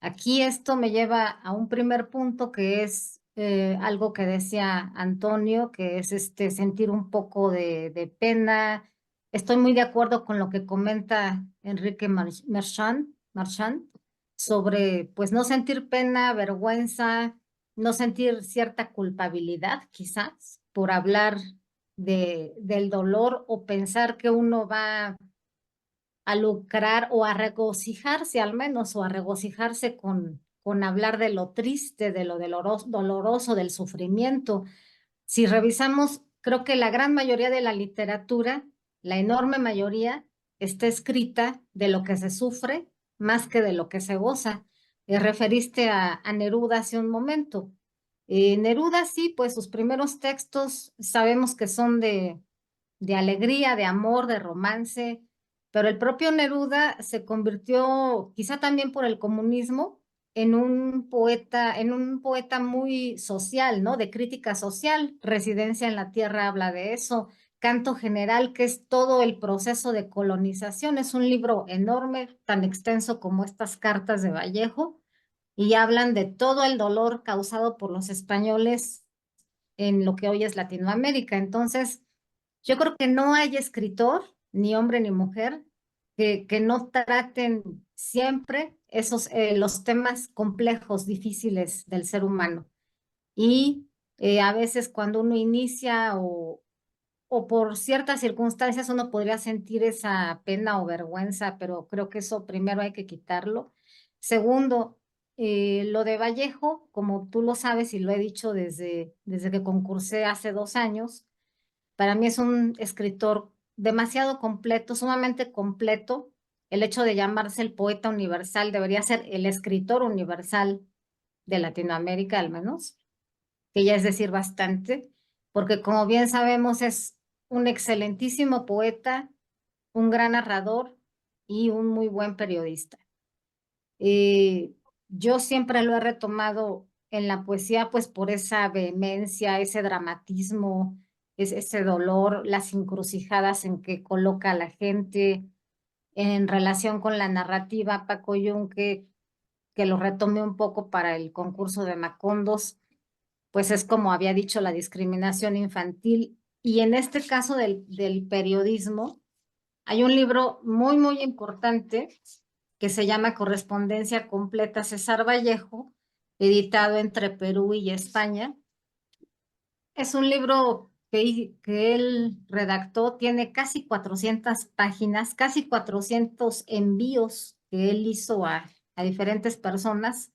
Aquí esto me lleva a un primer punto que es algo que decía Antonio, que es sentir un poco de pena. Estoy muy de acuerdo con lo que comenta Enrique Marchand sobre pues no sentir pena, vergüenza, no sentir cierta culpabilidad quizás por hablar del dolor o pensar que uno va a lucrar o a regocijarse al menos, o a regocijarse con hablar de lo triste, de lo doloroso, del sufrimiento. Si revisamos, creo que la gran mayoría de la literatura, la enorme mayoría, está escrita de lo que se sufre más que de lo que se goza. Referiste a Neruda hace un momento. Neruda sí, pues sus primeros textos sabemos que son de alegría, de amor, de romance, pero el propio Neruda se convirtió, quizá también por el comunismo, en un poeta muy social, ¿no? De crítica social. Residencia en la Tierra habla de eso. Canto General, que es todo el proceso de colonización, es un libro enorme, tan extenso como estas cartas de Vallejo, y hablan de todo el dolor causado por los españoles en lo que hoy es Latinoamérica. Entonces, yo creo que no hay escritor, ni hombre ni mujer, que no traten siempre los temas complejos, difíciles del ser humano. Y a veces cuando uno inicia o por ciertas circunstancias uno podría sentir esa pena o vergüenza, pero creo que eso primero hay que quitarlo. Segundo, lo de Vallejo, como tú lo sabes y lo he dicho desde que concursé hace 2 años, para mí es un escritor demasiado completo, sumamente completo. El hecho de llamarse el poeta universal debería ser el escritor universal de Latinoamérica, al menos, que ya es decir bastante, porque como bien sabemos es un excelentísimo poeta, un gran narrador y un muy buen periodista. Yo siempre lo he retomado en la poesía, pues por esa vehemencia, ese dramatismo, ese dolor, las encrucijadas en que coloca a la gente en relación con la narrativa. Paco Yunque, que lo retomé un poco para el concurso de Macondos, pues es como había dicho, la discriminación infantil. Y en este caso del periodismo, hay un libro muy, muy importante que se llama Correspondencia Completa César Vallejo, editado entre Perú y España. Es un libro que él redactó, tiene casi 400 páginas, casi 400 envíos que él hizo a diferentes personas.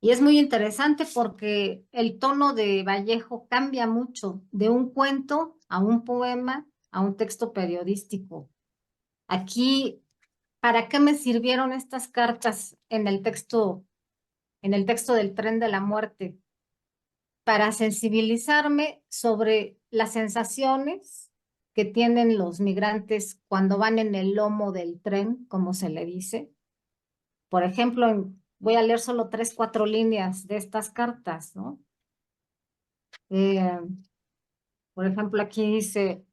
Y es muy interesante porque el tono de Vallejo cambia mucho de un cuento a un poema, a un texto periodístico. Aquí, ¿para qué me sirvieron estas cartas en el texto del Tren de la Muerte? Para sensibilizarme sobre las sensaciones que tienen los migrantes cuando van en el lomo del tren, como se le dice. Por ejemplo, voy a leer solo 3, 4 líneas de estas cartas, ¿no? Por ejemplo, aquí dice: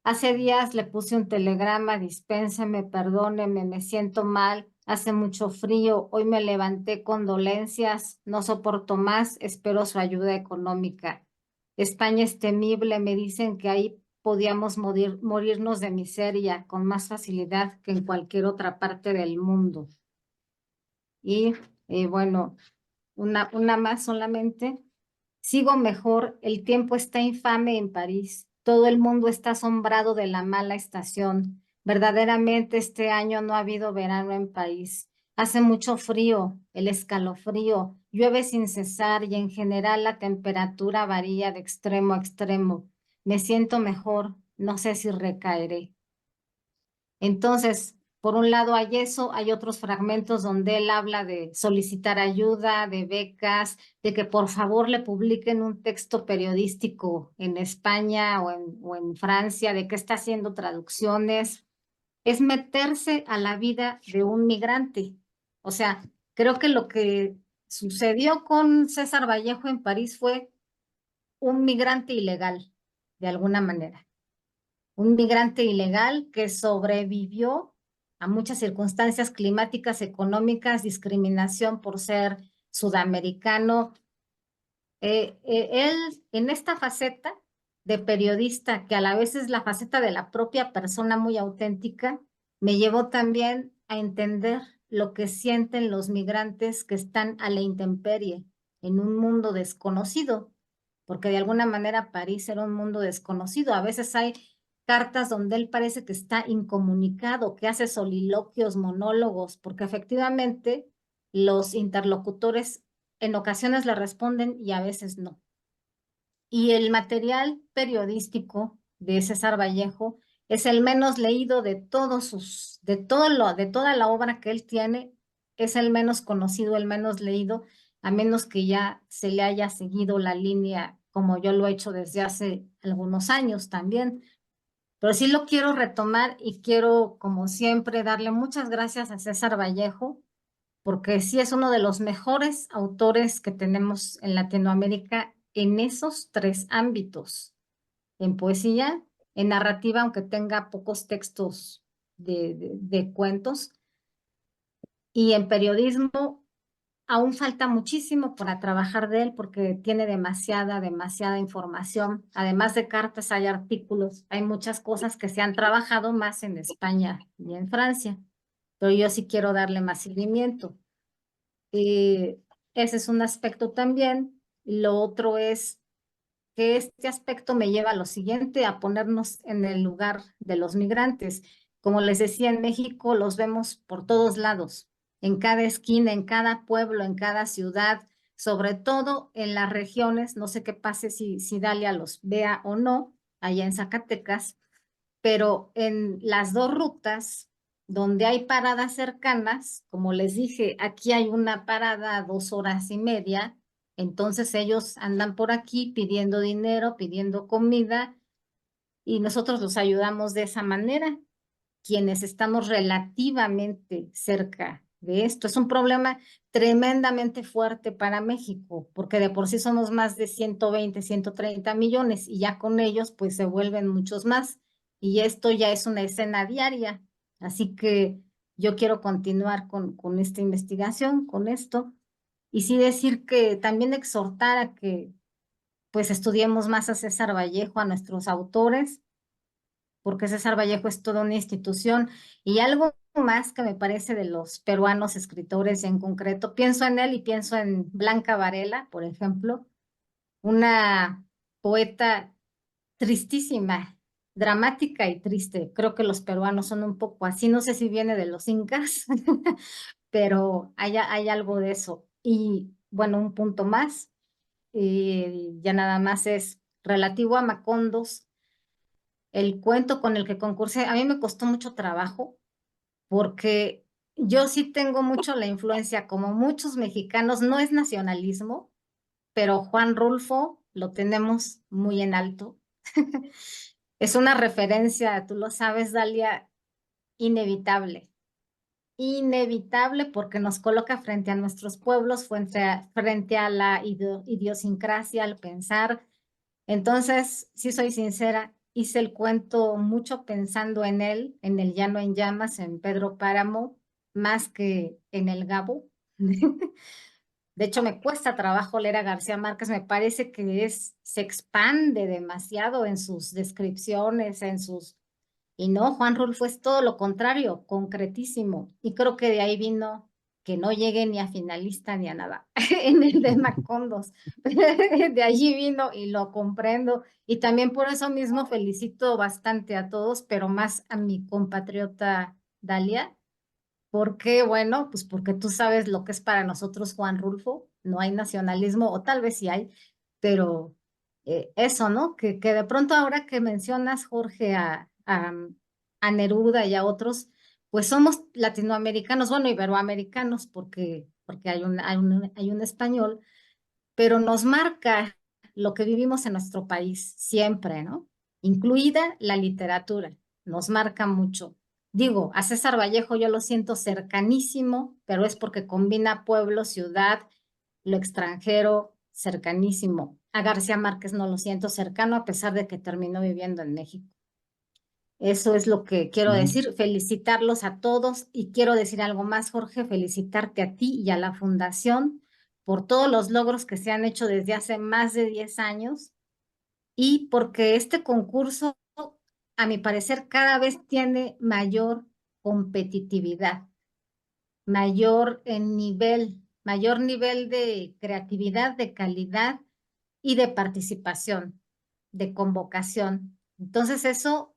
hace días le puse un telegrama, dispénseme, perdóneme, me siento mal, hace mucho frío, hoy me levanté con dolencias, no soporto más, espero su ayuda económica. España es temible, me dicen que ahí podíamos morirnos de miseria con más facilidad que en cualquier otra parte del mundo. Y bueno, una más solamente. Sigo mejor, el tiempo está infame en París. Todo el mundo está asombrado de la mala estación. Verdaderamente este año no ha habido verano en París. Hace mucho frío, el escalofrío, llueve sin cesar y en general la temperatura varía de extremo a extremo. Me siento mejor, no sé si recaeré. Entonces, por un lado hay eso, hay otros fragmentos donde él habla de solicitar ayuda, de becas, de que por favor le publiquen un texto periodístico en España o en Francia, de que está haciendo traducciones. Es meterse a la vida de un migrante. O sea, creo que lo que sucedió con César Vallejo en París fue un migrante ilegal, de alguna manera. Un migrante ilegal que sobrevivió a muchas circunstancias climáticas, económicas, discriminación por ser sudamericano. Él, en esta faceta de periodista, que a la vez es la faceta de la propia persona muy auténtica, me llevó también a entender lo que sienten los migrantes que están a la intemperie en un mundo desconocido, porque de alguna manera París era un mundo desconocido. A veces hay cartas donde él parece que está incomunicado, que hace soliloquios, monólogos, porque efectivamente los interlocutores en ocasiones le responden y a veces no. Y el material periodístico de César Vallejo es el menos leído de de toda la obra que él tiene, es el menos conocido, el menos leído, a menos que ya se le haya seguido la línea como yo lo he hecho desde hace algunos años también. Pero sí lo quiero retomar y quiero, como siempre, darle muchas gracias a César Vallejo, porque sí es uno de los mejores autores que tenemos en Latinoamérica en esos 3 ámbitos: en poesía, en narrativa, aunque tenga pocos textos de cuentos, y en periodismo, aún falta muchísimo para trabajar de él porque tiene demasiada información. Además de cartas, hay artículos, hay muchas cosas que se han trabajado más en España y en Francia, pero yo sí quiero darle más seguimiento. Ese es un aspecto también. Lo otro es que este aspecto me lleva a lo siguiente, a ponernos en el lugar de los migrantes. Como les decía, en México los vemos por todos lados, en cada esquina, en cada pueblo, en cada ciudad, sobre todo en las regiones, no sé qué pase si Dalia los vea o no, allá en Zacatecas, pero en las dos rutas donde hay paradas cercanas, como les dije, aquí hay una parada a 2 horas y media, entonces ellos andan por aquí pidiendo dinero, pidiendo comida, y nosotros los ayudamos de esa manera, quienes estamos relativamente cerca de esto. Es un problema tremendamente fuerte para México, porque de por sí somos más de 120, 130 millones, y ya con ellos pues se vuelven muchos más, y esto ya es una escena diaria. Así que yo quiero continuar con esta investigación, con esto, y sí decir que también exhortar a que pues estudiemos más a César Vallejo, a nuestros autores, porque César Vallejo es toda una institución. Y algo más que me parece de los peruanos escritores en concreto, pienso en él y pienso en Blanca Varela, por ejemplo, una poeta tristísima, dramática y triste. Creo que los peruanos son un poco así, no sé si viene de los incas, pero hay algo de eso. Y bueno, un punto más, ya nada más es relativo a Macondos. El cuento con el que concursé, a mí me costó mucho trabajo porque yo sí tengo mucho la influencia, como muchos mexicanos, no es nacionalismo, pero Juan Rulfo lo tenemos muy en alto. Es una referencia, tú lo sabes, Dalia, inevitable. Inevitable porque nos coloca frente a nuestros pueblos, frente a la idiosincrasia, al pensar. Entonces, si soy sincera, hice el cuento mucho pensando en él, en el Llano en Llamas, en Pedro Páramo, más que en el Gabo. De hecho, me cuesta trabajo leer a García Márquez, me parece que se expande demasiado en sus descripciones, Y no, Juan Rulfo es todo lo contrario, concretísimo. Y creo que de ahí vino que no llegue ni a finalista ni a nada en el de Macondos. De allí vino y lo comprendo. Y también por eso mismo felicito bastante a todos, pero más a mi compatriota Dalia, porque, bueno, pues porque tú sabes lo que es para nosotros Juan Rulfo. No hay nacionalismo, o tal vez sí hay, pero eso, ¿no? Que de pronto ahora que mencionas, Jorge, a Neruda y a otros, pues somos latinoamericanos, bueno, iberoamericanos, porque hay un español, pero nos marca lo que vivimos en nuestro país siempre, ¿no? Incluida la literatura, nos marca mucho. Digo, a César Vallejo yo lo siento cercanísimo, pero es porque combina pueblo, ciudad, lo extranjero, cercanísimo. A García Márquez no lo siento cercano, a pesar de que terminó viviendo en México. Eso es lo que quiero decir, felicitarlos a todos, y quiero decir algo más, Jorge, felicitarte a ti y a la Fundación por todos los logros que se han hecho desde hace más de 10 años, y porque este concurso, a mi parecer, cada vez tiene mayor competitividad, mayor nivel de creatividad, de calidad y de participación, de convocación. Entonces eso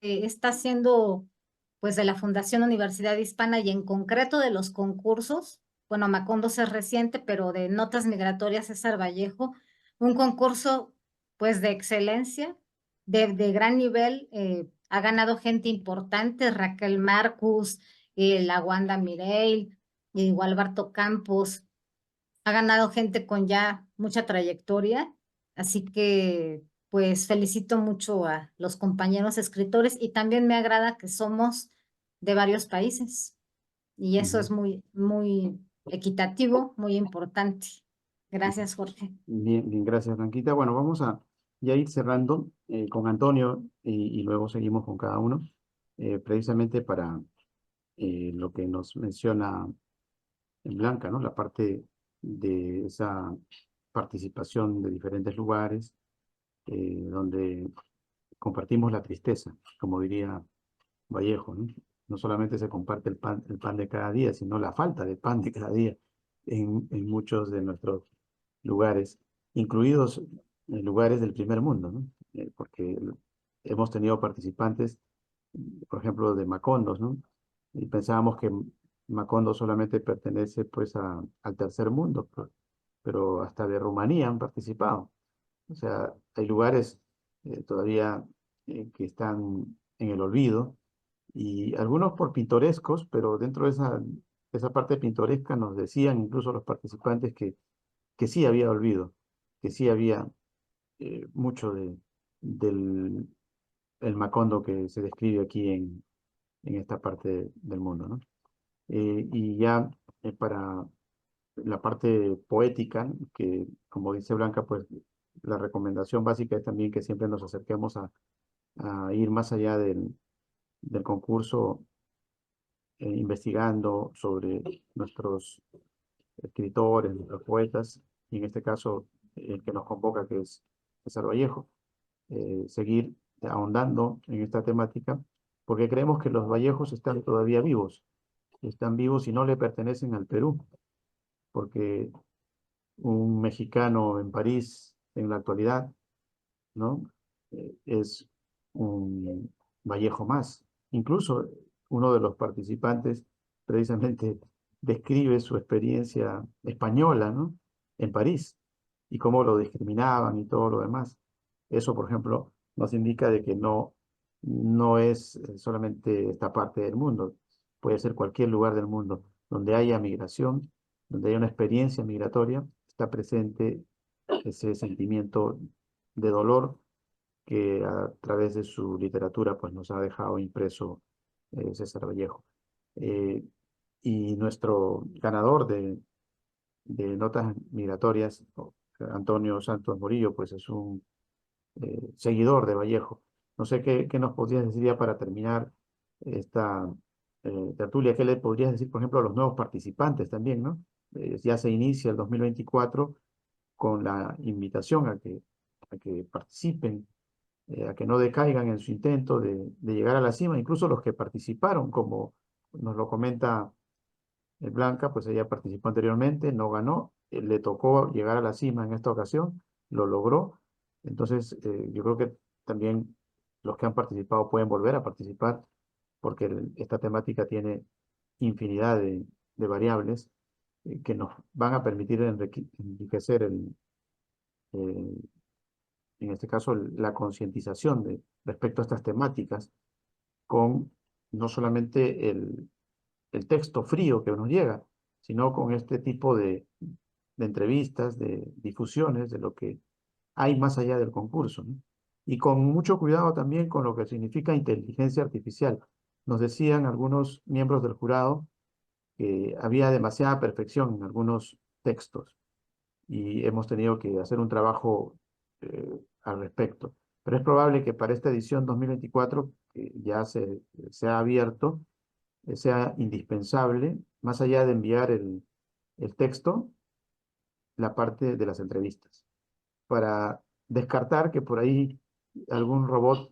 está haciendo pues de la Fundación Universidad Hispana, y en concreto de los concursos, bueno, Macondos es reciente, pero de Notas Migratorias César Vallejo, un concurso pues de excelencia, de gran nivel. Ha ganado gente importante, Raquel Marcus, la Wanda Mireille, igual Barto Campos. Ha ganado gente con ya mucha trayectoria, así que pues felicito mucho a los compañeros escritores, y también me agrada que somos de varios países, y eso es muy, muy equitativo, muy importante. Gracias, Jorge. Bien, bien, gracias, Blanquita. Bueno, vamos a ya ir cerrando con Antonio y luego seguimos con cada uno, precisamente para lo que nos menciona en Blanca, ¿no? La parte de esa participación de diferentes lugares, donde compartimos la tristeza, como diría Vallejo, ¿no? No solamente se comparte el pan de cada día, sino la falta de pan de cada día en muchos de nuestros lugares, incluidos lugares del primer mundo, ¿no? Porque hemos tenido participantes, por ejemplo, de Macondos, ¿no? Y pensábamos que Macondo solamente pertenece pues al tercer mundo, pero hasta de Rumanía han participado. O sea, hay lugares todavía que están en el olvido, y algunos por pintorescos, pero dentro de esa parte pintoresca nos decían incluso los participantes que sí había olvido, que sí había mucho del el Macondo que se describe aquí en esta parte del mundo, ¿no? Y ya para la parte poética, que como dice Blanca, pues la recomendación básica es también que siempre nos acerquemos a ir más allá del concurso, investigando sobre nuestros escritores, nuestros poetas, y en este caso el que nos convoca, que es César Vallejo, seguir ahondando en esta temática, porque creemos que los Vallejos están todavía vivos, y no le pertenecen al Perú, porque un mexicano en París en la actualidad, ¿no? Es un Vallejo más. Incluso uno de los participantes precisamente describe su experiencia española, ¿no? En París, y cómo lo discriminaban y todo lo demás. Eso, por ejemplo, nos indica de que no es solamente esta parte del mundo, puede ser cualquier lugar del mundo donde haya migración, donde haya una experiencia migratoria, está presente ese sentimiento de dolor que a través de su literatura pues nos ha dejado impreso César Vallejo. Eh, y nuestro ganador de notas migratorias, Antonio Santos Morillo, pues es un seguidor de Vallejo. No sé qué nos podrías decir ya para terminar esta tertulia. ¿Qué le podrías decir, por ejemplo, a los nuevos participantes también, ¿no? Ya se inicia el 2024 con la invitación a que participen, a que no decaigan en su intento de llegar a la cima. Incluso los que participaron, como nos lo comenta Blanca, pues ella participó anteriormente, no ganó, le tocó llegar a la cima en esta ocasión, lo logró. Entonces, yo creo que también los que han participado pueden volver a participar, porque esta temática tiene infinidad de variables que nos van a permitir enriquecer eh, en este caso, la concientización respecto a estas temáticas, con no solamente el texto frío que nos llega, sino con este tipo de entrevistas, de difusiones de lo que hay más allá del concurso, ¿no? Y con mucho cuidado también con lo que significa inteligencia artificial. Nos decían algunos miembros del jurado que había demasiada perfección en algunos textos, y hemos tenido que hacer un trabajo al respecto. Pero es probable que para esta edición 2024, que ya se ha abierto, sea indispensable, más allá de enviar el texto, la parte de las entrevistas, para descartar que por ahí algún robot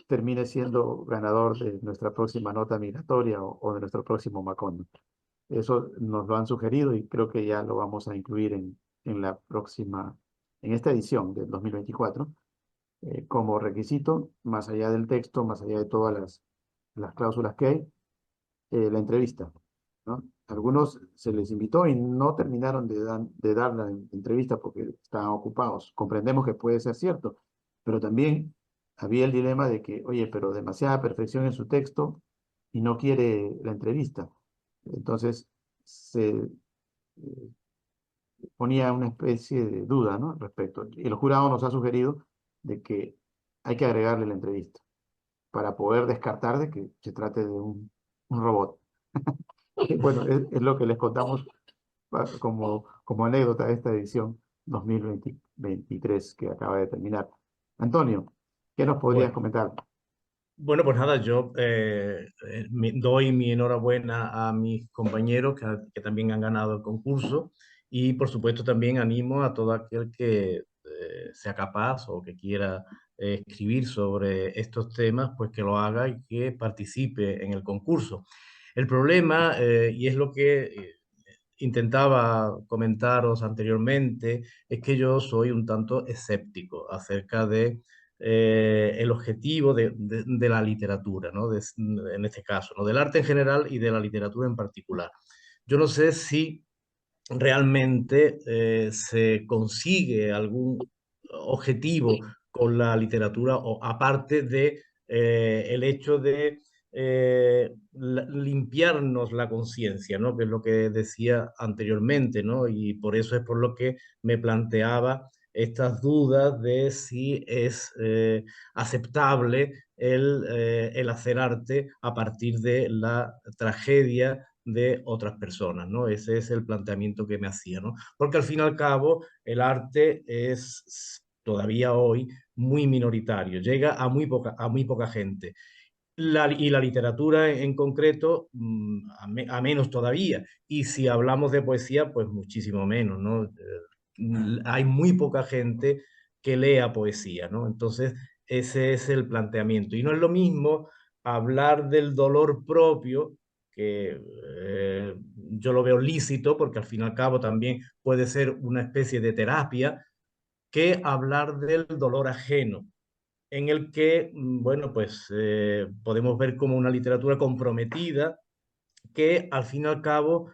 termine siendo ganador de nuestra próxima nota migratoria o de nuestro próximo Macondo. Eso nos lo han sugerido y creo que ya lo vamos a incluir en la próxima, en esta edición del 2024, como requisito, más allá del texto, más allá de todas las cláusulas que hay, la entrevista, ¿no? Algunos se les invitó y no terminaron de dar la entrevista porque estaban ocupados. Comprendemos que puede ser cierto, pero también había el dilema de que, oye, pero demasiada perfección en su texto y no quiere la entrevista. Entonces se ponía una especie de duda, ¿no? Respecto. Y el jurado nos ha sugerido de que hay que agregarle la entrevista para poder descartar de que se trate de un robot. Bueno, es lo que les contamos como anécdota de esta edición 2023 que acaba de terminar. Antonio, ¿qué nos podrías Bueno, comentar? bueno, pues nada, yo doy mi enhorabuena a mis compañeros que también han ganado el concurso, Y por supuesto también animo a todo aquel que sea capaz o que quiera escribir sobre estos temas, pues que lo haga y que participe en el concurso. El problema, y es lo que intentaba comentaros anteriormente, es que yo soy un tanto escéptico acerca de el objetivo de la literatura, ¿no? En este caso, ¿no? Del arte en general y de la literatura en particular. Yo no sé si realmente se consigue algún objetivo con la literatura, o aparte de el hecho de limpiarnos la conciencia, ¿no? Que es lo que decía anteriormente, ¿no? Y por eso es por lo que me planteaba estas dudas de si es aceptable el hacer arte a partir de la tragedia de otras personas, ¿no? Ese es el planteamiento que me hacía, ¿no? Porque al fin y al cabo el arte es todavía hoy muy minoritario, llega a muy poca gente. Y la literatura en concreto, a menos todavía. Y si hablamos de poesía, pues muchísimo menos, ¿no? Hay muy poca gente que lea poesía, ¿no? Entonces, ese es el planteamiento. Y no es lo mismo hablar del dolor propio, que yo lo veo lícito, porque al fin y al cabo también puede ser una especie de terapia, que hablar del dolor ajeno, en el que, bueno, pues podemos ver como una literatura comprometida, que al fin y al cabo,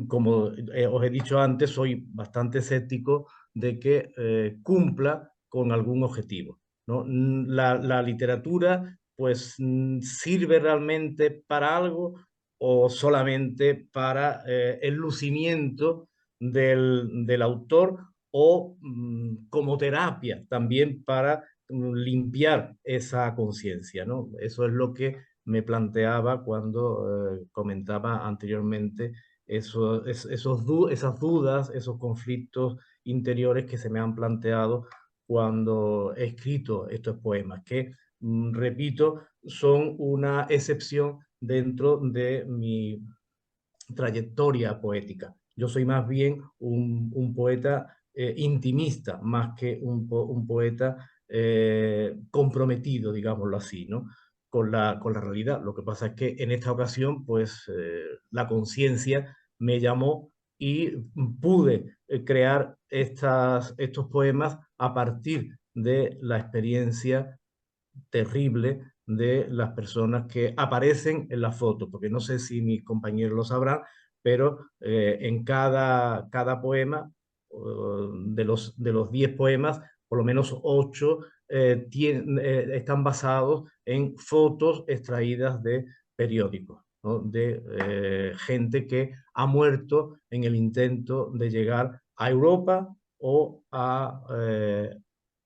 como os he dicho antes, soy bastante escéptico de que cumpla con algún objetivo, ¿no? La literatura, pues, sirve realmente para algo o solamente para el lucimiento del autor, o como terapia también para limpiar esa conciencia, ¿no? Eso es lo que me planteaba cuando comentaba anteriormente esas dudas, esos conflictos interiores que se me han planteado cuando he escrito estos poemas, que, repito, son una excepción dentro de mi trayectoria poética. Yo soy más bien un poeta intimista, más que un poeta comprometido, digámoslo así, ¿no? Con la realidad. Lo que pasa es que en esta ocasión, pues, la conciencia me llamó y pude crear estos poemas a partir de la experiencia terrible de las personas que aparecen en la foto, porque no sé si mis compañeros lo sabrán, pero en cada poema, de los 10 poemas, por lo menos 8 están basados en fotos extraídas de periódicos, ¿no? De gente que ha muerto en el intento de llegar a Europa o a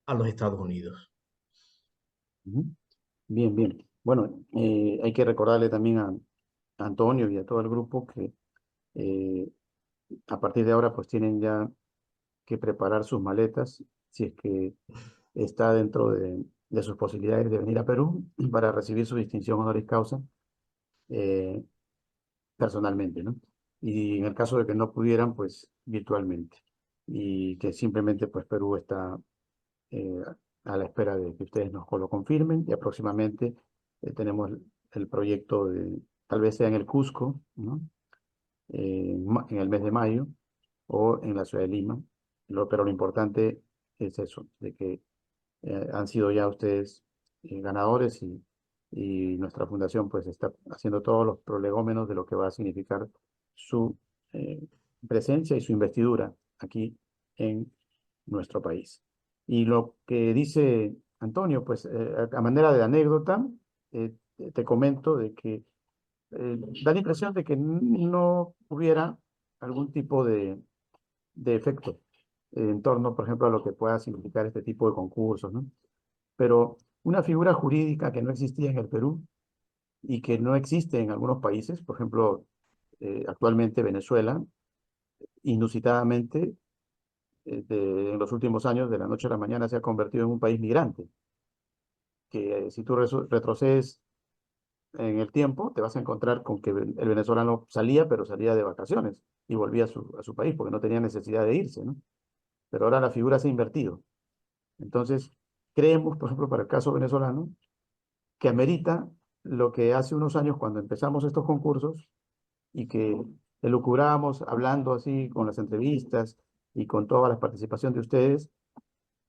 los Estados Unidos. Ujú. Bien, bien. Bueno, hay que recordarle también a Antonio y a todo el grupo que eh, a partir de ahora pues tienen ya que preparar sus maletas si es que está dentro de sus posibilidades de venir a Perú para recibir su distinción honoris causa eh, personalmente, ¿no? Y en el caso de que no pudieran, pues virtualmente. Y que simplemente pues Perú está eh, a la espera de que ustedes nos lo confirmen. Y próximamente tenemos el proyecto de, tal vez sea en el Cusco, ¿no? En el mes de mayo, o en la ciudad de Lima. Pero lo importante es eso, de que han sido ya ustedes ganadores, y nuestra fundación pues está haciendo todos los prolegómenos de lo que va a significar su eh, presencia y su investidura aquí en nuestro país. Y lo que dice Antonio, pues a manera de anécdota, te comento de que da la impresión de que no hubiera algún tipo de efecto en torno, por ejemplo, a lo que pueda significar este tipo de concursos, ¿no? Pero una figura jurídica que no existía en el Perú y que no existe en algunos países, por ejemplo, actualmente Venezuela, inusitadamente, en los últimos años, de la noche a la mañana, se ha convertido en un país migrante, que si tú retrocedes en el tiempo, te vas a encontrar con que el venezolano salía, pero salía de vacaciones y volvía a su país porque no tenía necesidad de irse, ¿no? Pero ahora la figura se ha invertido. Entonces, creemos, por ejemplo, para el caso venezolano, que amerita lo que hace unos años cuando empezamos estos concursos y que elucubrábamos hablando así con las entrevistas y con toda la participación de ustedes,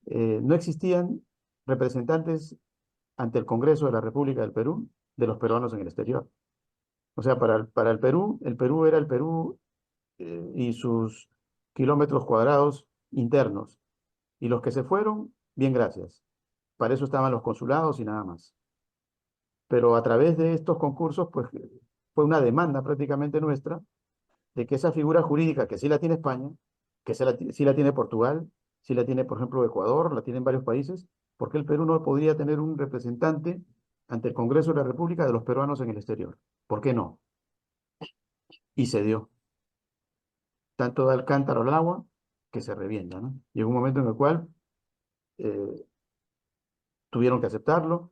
no existían representantes ante el Congreso de la República del Perú de los peruanos en el exterior. O sea, para el Perú era el Perú y sus kilómetros cuadrados internos. Y los que se fueron, bien, gracias. Para eso estaban los consulados y nada más. Pero a través de estos concursos, pues fue una demanda prácticamente nuestra de que esa figura jurídica que sí la tiene España, que sí la tiene Portugal, sí la tiene, por ejemplo, Ecuador, la tienen varios países, porque el Perú no podría tener un representante ante el Congreso de la República de los peruanos en el exterior. ¿Por qué no? Y se dio. Tanto da el cántaro al agua que se revienta, ¿no? Llegó un momento en el cual tuvieron que aceptarlo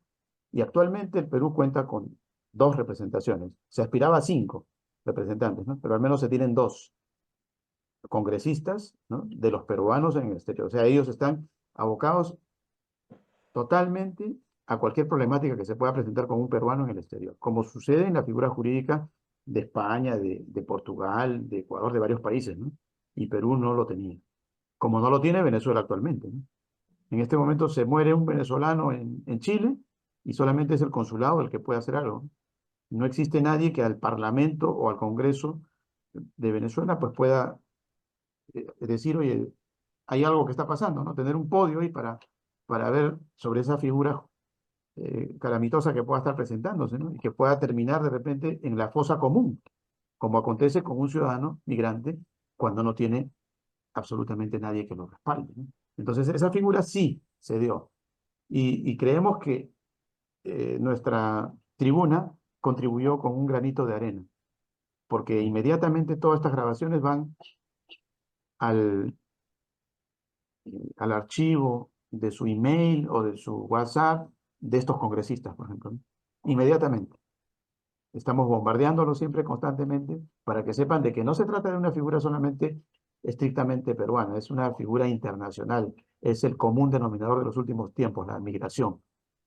y actualmente el Perú cuenta con 2 representaciones. Se aspiraba a 5 representantes, ¿no? Pero al menos se tienen 2 congresistas, ¿no? De los peruanos en el exterior. O sea, ellos están abocados totalmente a cualquier problemática que se pueda presentar con un peruano en el exterior, como sucede en la figura jurídica de España, de Portugal, de Ecuador, de varios países, ¿no? Y Perú no lo tenía, como no lo tiene Venezuela actualmente, ¿no? En este momento se muere un venezolano en Chile y solamente es el consulado el que puede hacer algo. No existe nadie que al Parlamento o al Congreso de Venezuela pues pueda decir, oye, hay algo que está pasando, ¿no? Tener un podio ahí para ver sobre esa figura calamitosa que pueda estar presentándose, ¿no? Y que pueda terminar de repente en la fosa común, como acontece con un ciudadano migrante cuando no tiene absolutamente nadie que lo respalde, ¿no? Entonces, esa figura sí se dio. Y creemos que nuestra tribuna contribuyó con un granito de arena, porque inmediatamente todas estas grabaciones van al archivo de su email o de su WhatsApp de estos congresistas, por ejemplo, ¿no? Inmediatamente. Estamos bombardeándolos siempre constantemente para que sepan de que no se trata de una figura solamente estrictamente peruana, es una figura internacional, es el común denominador de los últimos tiempos, la migración,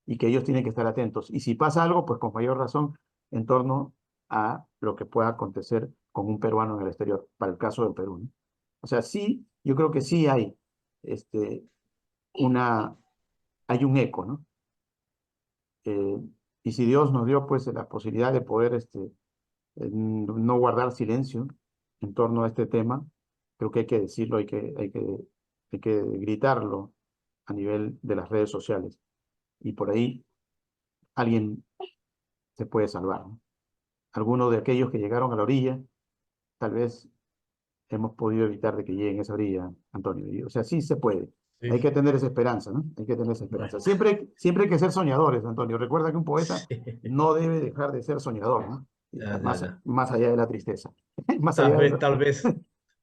y que ellos tienen que estar atentos. Y si pasa algo, pues con mayor razón en torno a lo que pueda acontecer con un peruano en el exterior, para el caso del Perú, ¿no? O sea, sí, yo creo que sí hay hay un eco, ¿no? Y si Dios nos dio pues la posibilidad de poder no guardar silencio en torno a este tema, creo que hay que decirlo, hay que gritarlo a nivel de las redes sociales. Y por ahí alguien se puede salvar, ¿no? Algunos de aquellos que llegaron a la orilla, tal vez hemos podido evitar de que lleguen a esa orilla, Antonio. O sea, sí se puede. Sí, Hay que sí. tener esa esperanza, ¿no? Hay que tener esa esperanza. Bueno, Siempre hay que ser soñadores, Antonio. Recuerda que un poeta sí. no debe dejar de ser soñador, ¿no? Ya, ya, ya. Más allá de la tristeza. Más allá de Tal vez,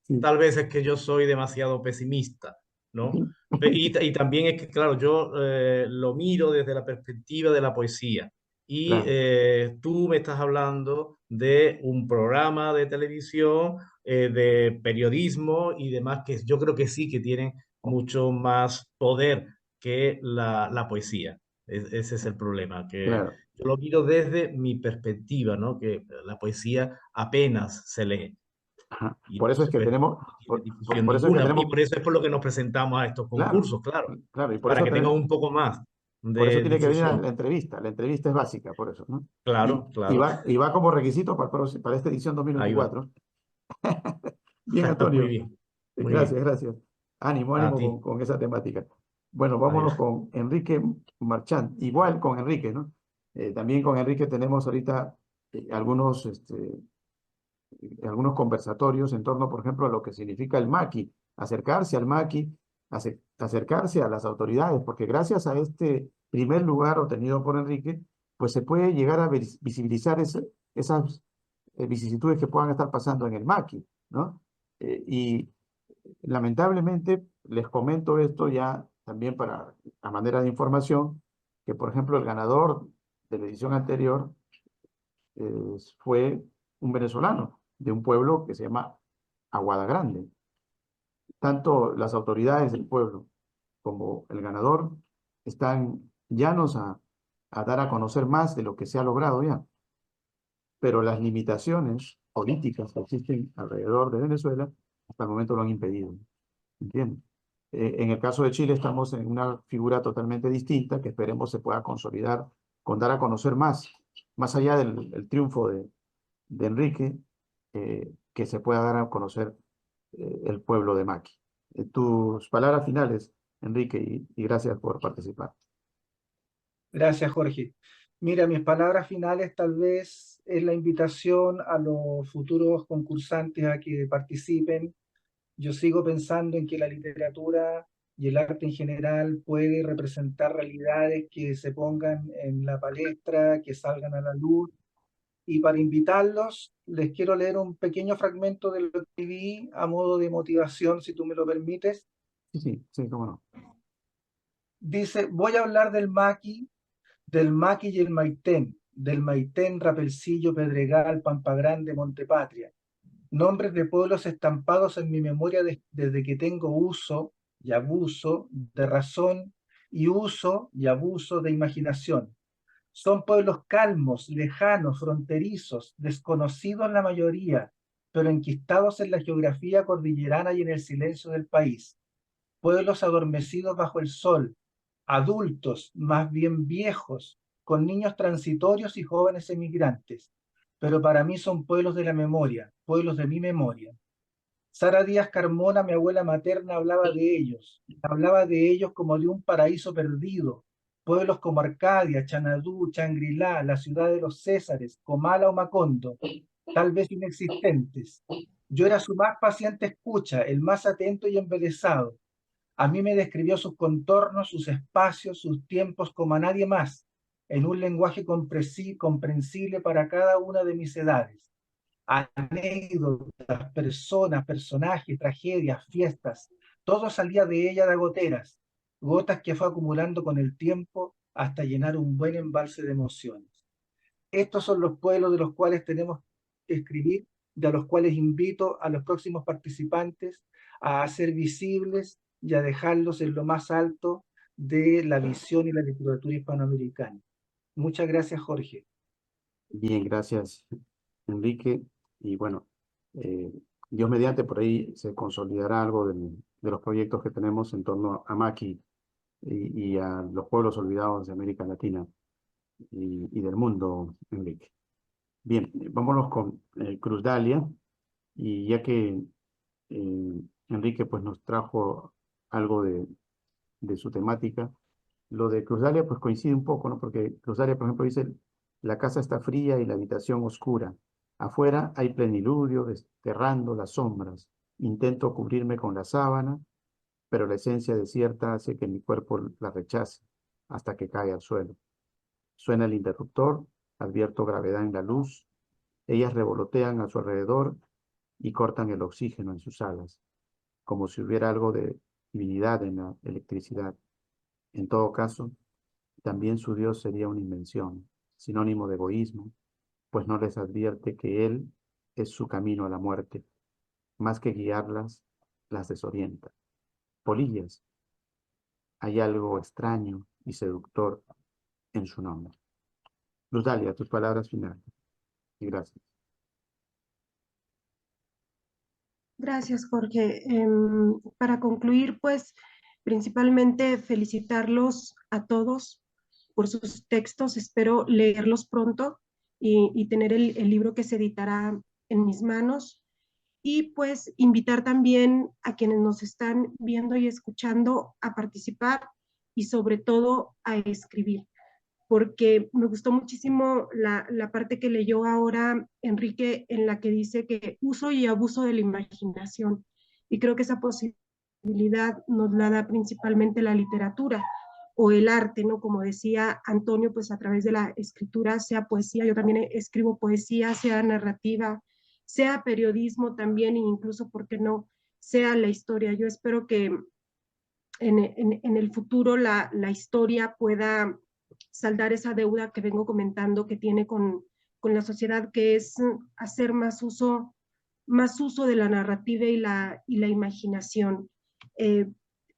sí. tal vez es que yo soy demasiado pesimista, ¿no? Y también es que, claro, yo lo miro desde la perspectiva de la poesía. Y Claro. tú me estás hablando de un programa de televisión, de periodismo y demás, que yo creo que sí que tienen mucho más poder que la poesía. Ese es el problema, que Claro. yo lo miro desde mi perspectiva, ¿no? Que la poesía apenas se lee Ajá. y Por no eso es se que ve, tenemos, no tiene difusión por eso es que ninguna. Y tenemos, por eso es por lo que nos presentamos a estos claro, concursos, claro, claro, y por para eso que tengan un poco más por eso de tiene que venir a difusión. la entrevista. La entrevista es básica, por eso, ¿no? Claro, claro. Y va como requisito para esta edición Ahí va. 2024. Bien, Muy Antonio. bien, muy Gracias, bien. gracias. Ánimo, A ánimo ti. con esa temática. Bueno, Ahí vámonos va. con Enrique Marchand. Igual con Enrique, ¿no? También con Enrique tenemos ahorita algunos conversatorios en torno, por ejemplo, a lo que significa el maqui, acercarse al maqui, acercarse a las autoridades, porque gracias a este primer lugar obtenido por Enrique, pues se puede llegar a visibilizar esas vicisitudes que puedan estar pasando en el maqui, ¿no? Y lamentablemente, les comento esto ya también a manera de información, que por ejemplo el ganador de la edición anterior fue un venezolano de un pueblo que se llama Aguada Grande. Tanto las autoridades del pueblo como el ganador están llanos a dar a conocer más de lo que se ha logrado ya. Pero las limitaciones políticas que existen alrededor de Venezuela hasta el momento lo han impedido. ¿Entiendes? En el caso de Chile estamos en una figura totalmente distinta que esperemos se pueda consolidar con dar a conocer más allá del triunfo de Enrique, que se pueda dar a conocer el pueblo de Maqui. Tus palabras finales, Enrique, y gracias por participar. Gracias, Jorge. Mira, mis palabras finales tal vez es la invitación a los futuros concursantes a que participen. Yo sigo pensando en que la literatura y el arte en general puede representar realidades que se pongan en la palestra, que salgan a la luz. Y para invitarlos, les quiero leer un pequeño fragmento de lo que escribí a modo de motivación, si tú me lo permites. Sí, cómo no. Dice, voy a hablar del Maqui y el Maitén, del Maitén, Rapelcillo, Pedregal, Pampa Grande, Montepatria. Nombres de pueblos estampados en mi memoria desde que tengo uso y abuso de razón y uso y abuso de imaginación. Son pueblos calmos, lejanos, fronterizos, desconocidos la mayoría, pero enquistados en la geografía cordillerana y en el silencio del país. Pueblos adormecidos bajo el sol, adultos, más bien viejos, con niños transitorios y jóvenes emigrantes. Pero para mí son pueblos de la memoria, pueblos de mi memoria. Sara Díaz Carmona, mi abuela materna, hablaba de ellos como de un paraíso perdido, pueblos como Arcadia, Chanadú, Changrillá, la ciudad de los Césares, Comala o Macondo, tal vez inexistentes. Yo era su más paciente escucha, el más atento y embelesado. A mí me describió sus contornos, sus espacios, sus tiempos como a nadie más, en un lenguaje comprensible para cada una de mis edades. Anécdotas, personas, personajes, tragedias, fiestas, todo salía de ella de goteras, gotas que fue acumulando con el tiempo hasta llenar un buen embalse de emociones. Estos son los pueblos de los cuales tenemos que escribir, de los cuales invito a los próximos participantes a hacer visibles y a dejarlos en lo más alto de la visión y la literatura hispanoamericana. Muchas gracias, Jorge. Bien, gracias, Enrique. Y bueno, Dios mediante, por ahí se consolidará algo de los proyectos que tenemos en torno a Maqui y a los pueblos olvidados de América Latina y del mundo, Enrique. Bien, vámonos con Cruz Dalia, y ya que Enrique pues nos trajo algo de su temática, lo de Cruz Dalia pues coincide un poco, ¿no? Porque Cruz Dalia, por ejemplo, dice, la casa está fría y la habitación oscura. Afuera hay pleniludio, desterrando las sombras. Intento cubrirme con la sábana, pero la esencia desierta hace que mi cuerpo la rechace hasta que cae al suelo. Suena el interruptor, advierto gravedad en la luz. Ellas revolotean a su alrededor y cortan el oxígeno en sus alas, como si hubiera algo de divinidad en la electricidad. En todo caso, también su Dios sería una invención, sinónimo de egoísmo, pues no les advierte que Él es su camino a la muerte. Más que guiarlas, las desorienta. Polillas, hay algo extraño y seductor en su nombre. Luz Dalia, tus palabras finales. Y gracias. Gracias, Jorge. Para concluir, pues, principalmente felicitarlos a todos por sus textos. Espero leerlos pronto y tener el libro que se editará en mis manos. Y pues invitar también a quienes nos están viendo y escuchando a participar y sobre todo a escribir, porque me gustó muchísimo la parte que leyó ahora Enrique, en la que dice que uso y abuso de la imaginación. Y creo que esa posibilidad nos la da principalmente la literatura o el arte, ¿no? Como decía Antonio, pues a través de la escritura, sea poesía, yo también escribo poesía, sea narrativa, sea periodismo también, e incluso, ¿por qué no?, sea la historia. Yo espero que en el futuro la historia pueda saldar esa deuda que vengo comentando que tiene con con la sociedad, que es hacer más uso de la narrativa y la imaginación.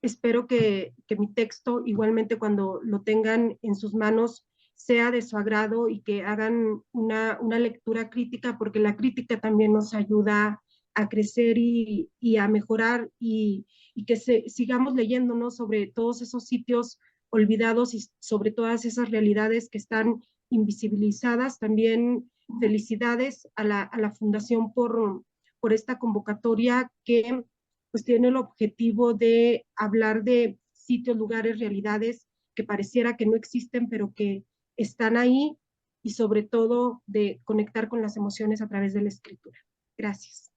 Espero que mi texto, igualmente cuando lo tengan en sus manos, sea de su agrado y que hagan una lectura crítica, porque la crítica también nos ayuda a crecer y a mejorar y que sigamos leyendo, ¿no?, sobre todos esos sitios olvidados y sobre todas esas realidades que están invisibilizadas. También felicidades a la Fundación por esta convocatoria que pues tiene el objetivo de hablar de sitios, lugares, realidades que pareciera que no existen, pero que están ahí, y sobre todo de conectar con las emociones a través de la escritura. Gracias.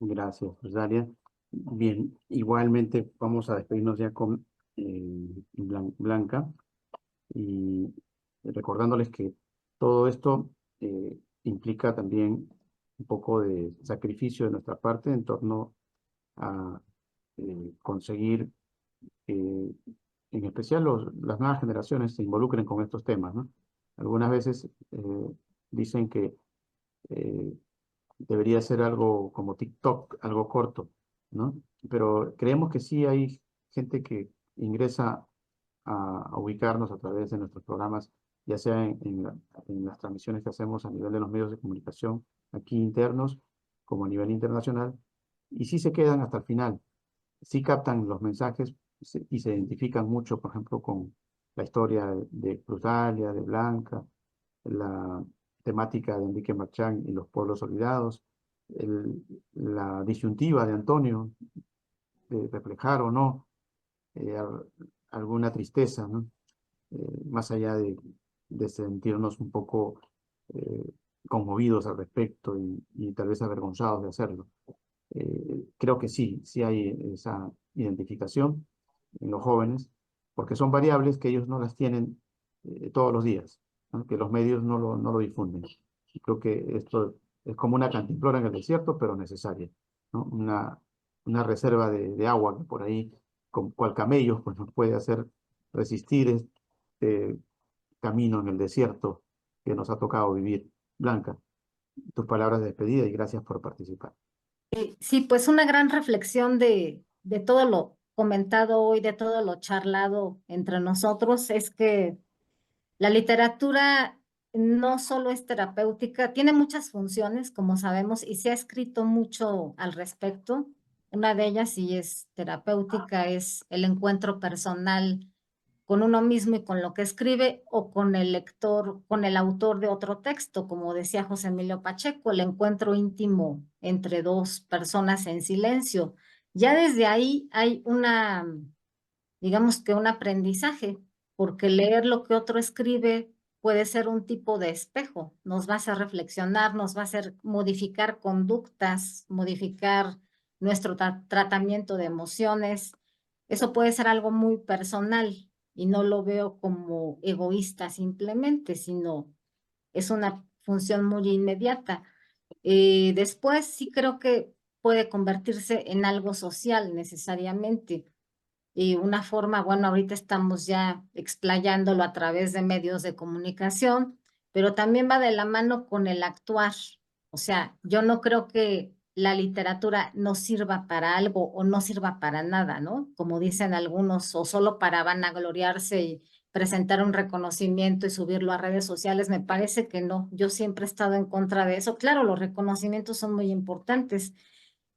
Gracias, Rosalia. Bien, igualmente vamos a despedirnos ya con Blanca, y recordándoles que todo esto implica también un poco de sacrificio de nuestra parte en torno a conseguir que en especial las nuevas generaciones se involucren con estos temas, ¿no? Algunas veces dicen que debería ser algo como TikTok, algo corto, ¿no? Pero creemos que sí hay gente que ingresa a ubicarnos a través de nuestros programas, ya sea en las transmisiones que hacemos a nivel de los medios de comunicación aquí internos, como a nivel internacional, y sí se quedan hasta el final, sí captan los mensajes y se identifican mucho, por ejemplo, con la historia de Cruzalia, de Blanca, la temática de Enrique Marchán y los pueblos olvidados, la disyuntiva de Antonio, de reflejar o no eh, alguna tristeza, ¿no? Más allá de sentirnos un poco conmovidos al respecto y tal vez avergonzados de hacerlo. Creo que sí hay esa identificación en los jóvenes, porque son variables que ellos no las tienen todos los días, ¿no? Que los medios no lo difunden. Y creo que esto es como una cantimplora en el desierto, pero necesaria, ¿no? Una reserva de agua que por ahí, con cual camello, pues nos puede hacer resistir este camino en el desierto que nos ha tocado vivir. Blanca, tus palabras de despedida y gracias por participar. Sí, pues una gran reflexión de todo lo comentado hoy, de todo lo charlado entre nosotros, es que la literatura no solo es terapéutica, tiene muchas funciones, como sabemos, y se ha escrito mucho al respecto. Una de ellas, si es terapéutica, es el encuentro personal con uno mismo y con lo que escribe, o con el lector, con el autor de otro texto, como decía José Emilio Pacheco, el encuentro íntimo entre dos personas en silencio. Ya desde ahí hay digamos que un aprendizaje, porque leer lo que otro escribe puede ser un tipo de espejo, nos va a hacer reflexionar, nos va a hacer modificar conductas, modificar nuestro tratamiento de emociones. Eso puede ser algo muy personal y no lo veo como egoísta simplemente, sino es una función muy inmediata. Después sí creo que puede convertirse en algo social necesariamente, y una forma, bueno, ahorita estamos ya explayándolo a través de medios de comunicación, pero también va de la mano con el actuar. O sea, yo no creo que la literatura no sirva para algo o no sirva para nada, ¿no? Como dicen algunos, o solo para vanagloriarse y presentar un reconocimiento y subirlo a redes sociales. Me parece que no. Yo siempre he estado en contra de eso. Claro, los reconocimientos son muy importantes,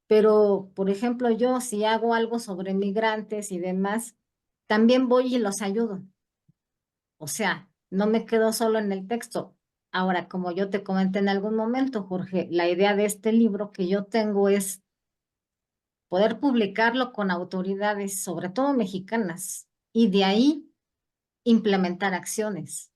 pero, por ejemplo, yo si hago algo sobre migrantes y demás, también voy y los ayudo. O sea, no me quedo solo en el texto. Ahora, como yo te comenté en algún momento, Jorge, la idea de este libro que yo tengo es poder publicarlo con autoridades, sobre todo mexicanas, y de ahí implementar acciones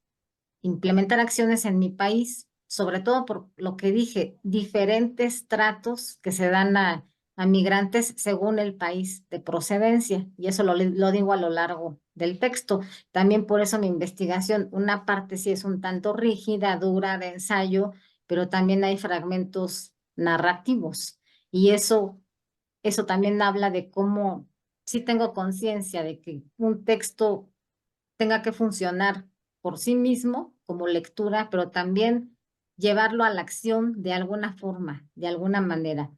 en mi país, sobre todo por lo que dije, diferentes tratos que se dan a migrantes según el país de procedencia, y eso lo digo a lo largo del texto. También por eso mi investigación, una parte sí es un tanto rígida, dura, de ensayo, pero también hay fragmentos narrativos, y eso también habla de cómo sí tengo conciencia de que un texto tenga que funcionar por sí mismo como lectura, pero también llevarlo a la acción de alguna forma, de alguna manera.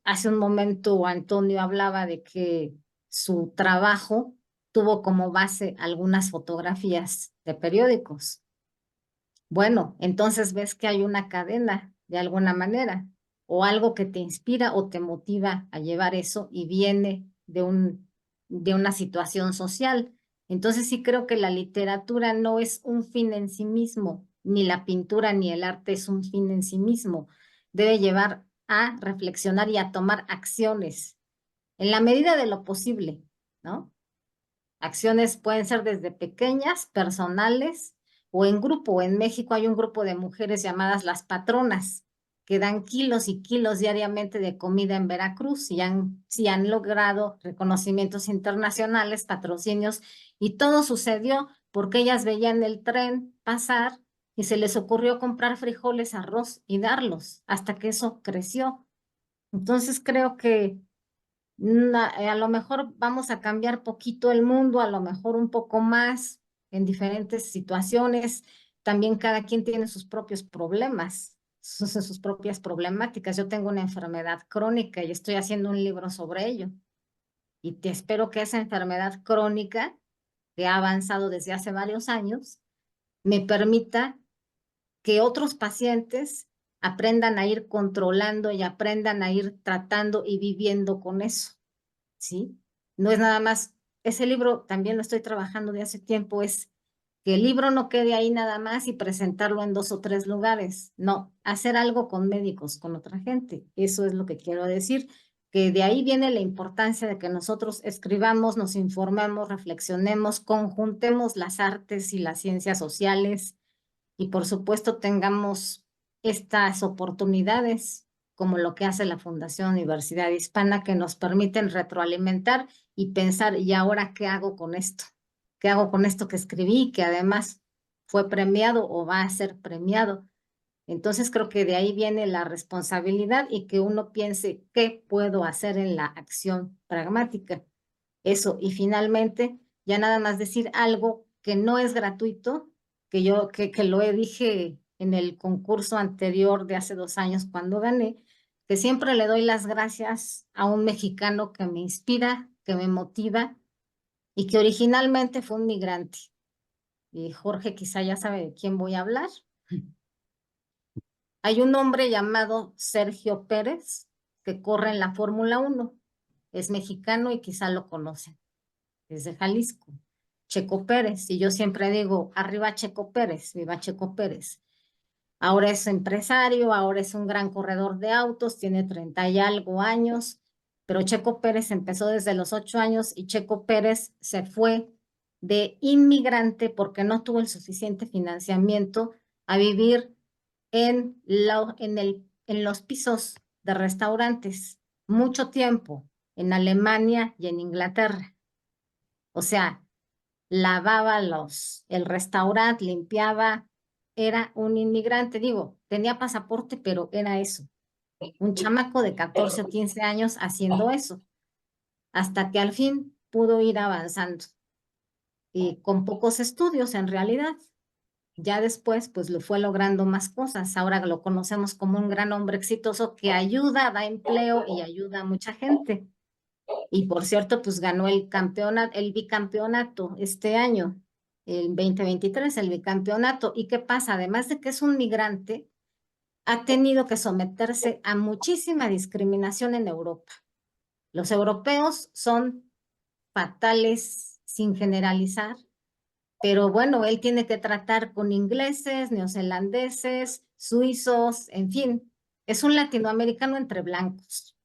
Hace un momento Antonio hablaba de que su trabajo tuvo como base algunas fotografías de periódicos. Bueno, entonces ves que hay una cadena de alguna manera, o algo que te inspira o te motiva a llevar eso y viene de una situación social. Entonces sí creo que la literatura no es un fin en sí mismo, ni la pintura ni el arte es un fin en sí mismo. Debe llevar a reflexionar y a tomar acciones en la medida de lo posible, ¿no? Acciones pueden ser desde pequeñas, personales o en grupo. En México hay un grupo de mujeres llamadas las patronas que dan kilos y kilos diariamente de comida en Veracruz y sí han logrado reconocimientos internacionales, patrocinios, y todo sucedió porque ellas veían el tren pasar y se les ocurrió comprar frijoles, arroz y darlos hasta que eso creció. Entonces creo que a lo mejor vamos a cambiar poquito el mundo, a lo mejor un poco más en diferentes situaciones. También cada quien tiene sus propios problemas, sus propias problemáticas. Yo tengo una enfermedad crónica y estoy haciendo un libro sobre ello. Y te espero que esa enfermedad crónica, que ha avanzado desde hace varios años, me permita que otros pacientes aprendan a ir controlando y aprendan a ir tratando y viviendo con eso. ¿Sí? No es nada más, ese libro también lo estoy trabajando de hace tiempo, es que el libro no quede ahí nada más y presentarlo en 2 o 3 lugares, no, hacer algo con médicos, con otra gente, eso es lo que quiero decir, que de ahí viene la importancia de que nosotros escribamos, nos informemos, reflexionemos, conjuntemos las artes y las ciencias sociales y por supuesto tengamos estas oportunidades como lo que hace la Fundación Universidad Hispana, que nos permiten retroalimentar y pensar, ¿y ahora qué hago con esto? ¿Qué hago con esto que escribí, que además fue premiado o va a ser premiado? Entonces creo que de ahí viene la responsabilidad y que uno piense, ¿qué puedo hacer en la acción pragmática? Eso, y finalmente, ya nada más decir algo que no es gratuito, que lo dije en el concurso anterior de hace 2 años cuando gané, que siempre le doy las gracias a un mexicano que me inspira, que me motiva y que originalmente fue un migrante. Y Jorge quizá ya sabe de quién voy a hablar. Hay un hombre llamado Sergio Pérez que corre en la Fórmula 1. Es mexicano y quizá lo conocen. Es de Jalisco. Checo Pérez. Y yo siempre digo, arriba Checo Pérez, viva Checo Pérez. Ahora es empresario, ahora es un gran corredor de autos, tiene 30 y algo años, pero Checo Pérez empezó desde los 8 años y Checo Pérez se fue de inmigrante porque no tuvo el suficiente financiamiento a vivir en los pisos de restaurantes mucho tiempo en Alemania y en Inglaterra. O sea, lavaba el restaurante, limpiaba, era un inmigrante, digo, tenía pasaporte, pero era eso, un chamaco de 14 o 15 años haciendo eso, hasta que al fin pudo ir avanzando y con pocos estudios en realidad. Ya después, pues lo fue logrando más cosas. Ahora lo conocemos como un gran hombre exitoso que ayuda, da empleo y ayuda a mucha gente. Y por cierto, pues ganó el bicampeonato este año, el 2023, el bicampeonato. ¿Y qué pasa? Además de que es un migrante, ha tenido que someterse a muchísima discriminación en Europa. Los europeos son fatales, sin generalizar, pero bueno, él tiene que tratar con ingleses, neozelandeses, suizos, en fin, es un latinoamericano entre blancos,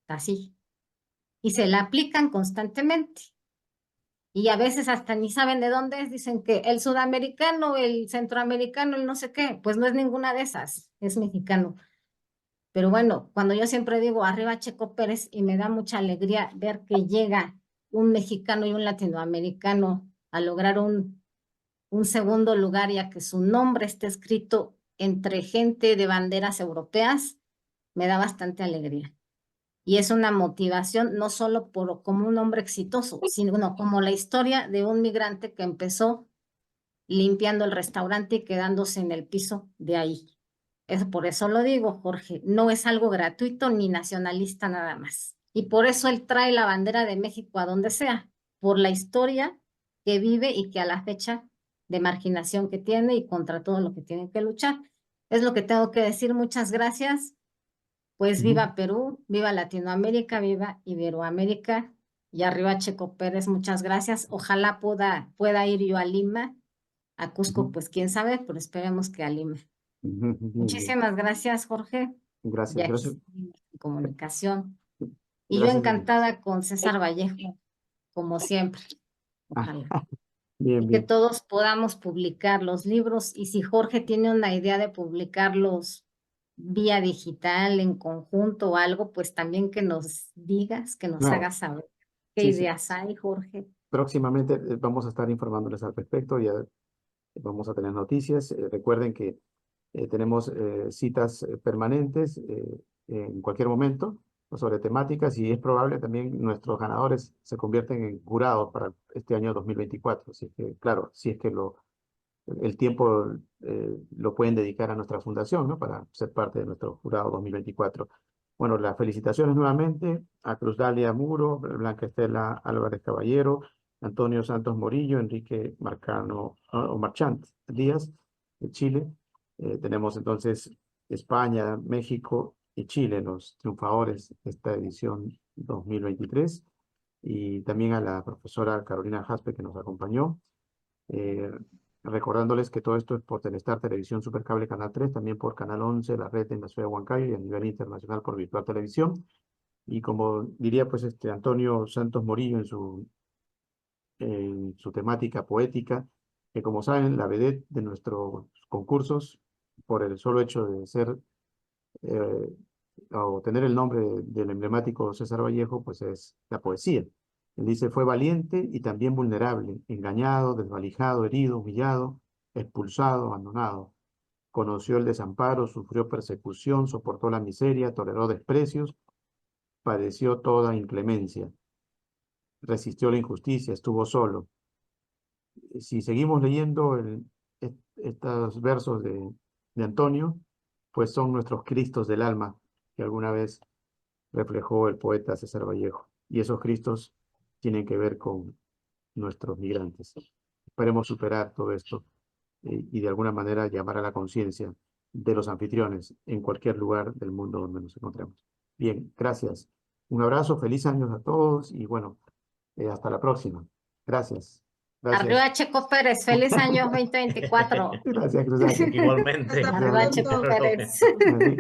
así. Y se la aplican constantemente. Y a veces hasta ni saben de dónde es, dicen que el sudamericano, el centroamericano, el no sé qué, pues no es ninguna de esas, es mexicano. Pero bueno, cuando yo siempre digo arriba Checo Pérez y me da mucha alegría ver que llega un mexicano y un latinoamericano a lograr un segundo lugar, ya que su nombre está escrito entre gente de banderas europeas, me da bastante alegría. Y es una motivación no solo como un hombre exitoso, sino como la historia de un migrante que empezó limpiando el restaurante y quedándose en el piso de ahí. Por eso lo digo, Jorge, no es algo gratuito ni nacionalista nada más. Y por eso él trae la bandera de México a donde sea, por la historia que vive y que a la fecha de marginación que tiene y contra todo lo que tienen que luchar. Es lo que tengo que decir. Muchas gracias. Pues viva Perú, viva Latinoamérica, viva Iberoamérica y arriba Checo Pérez. Muchas gracias. Ojalá pueda ir yo a Lima, a Cusco, pues quién sabe, pero esperemos que a Lima. Muchísimas gracias, Jorge. Gracias, Y aquí gracias. seguimos en comunicación. Y yo Gracias. encantada con César Vallejo, como siempre. Ojalá. Bien, Y que bien. todos podamos publicar los libros. Y si Jorge tiene una idea de publicarlos vía digital, en conjunto o algo, pues también que nos digas, que nos Claro. hagas saber qué Sí, sí. ideas hay, Jorge. Próximamente vamos a estar informándoles al respecto, ya vamos a tener noticias. Recuerden que tenemos citas permanentes en cualquier momento sobre temáticas y es probable también nuestros ganadores se convierten en jurados para este año 2024. Así que, claro, si es que el tiempo lo pueden dedicar a nuestra fundación, ¿no? Para ser parte de nuestro jurado 2024. Bueno, las felicitaciones nuevamente a Cruz Dalia Muro, Blanca Estela Álvarez Caballero, Antonio Santos Morillo, Enrique Marcano o Marchant Díaz de Chile. Tenemos entonces España, México y Chile, los triunfadores de esta edición 2023. Y también a la profesora Carolina Jaspe que nos acompañó. Recordándoles que todo esto es por Telestar Televisión Supercable Canal 3, también por Canal 11, la red en la ciudad de Huancayo y a nivel internacional por Virtual Televisión. Y como diría pues Antonio Santos Morillo en su temática poética, que como saben, la vedette de nuestros concursos, por el solo hecho de ser o tener el nombre del emblemático César Vallejo, pues es la poesía. Él dice, fue valiente y también vulnerable, engañado, desvalijado, herido, humillado, expulsado, abandonado. Conoció el desamparo, sufrió persecución, soportó la miseria, toleró desprecios, padeció toda inclemencia. Resistió la injusticia, estuvo solo. Si seguimos leyendo estos versos de Antonio, pues son nuestros Cristos del alma que alguna vez reflejó el poeta César Vallejo. Y esos Cristos tienen que ver con nuestros migrantes. Esperemos superar todo esto y de alguna manera llamar a la conciencia de los anfitriones en cualquier lugar del mundo donde nos encontremos. Bien, gracias. Un abrazo, feliz años a todos y bueno, hasta la próxima. Gracias. Gracias. Arriba Checo Pérez, feliz año 2024. Gracias, Cruz. Igualmente. Arriba Checo Pérez.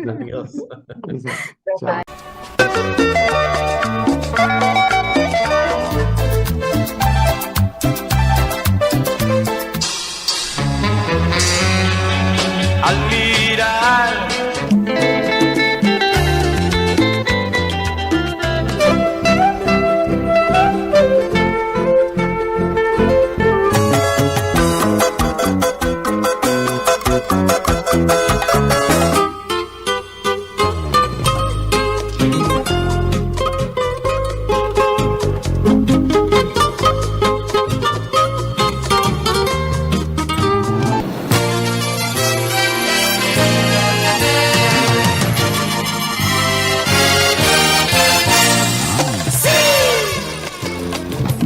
Adiós. Chao. Al mirar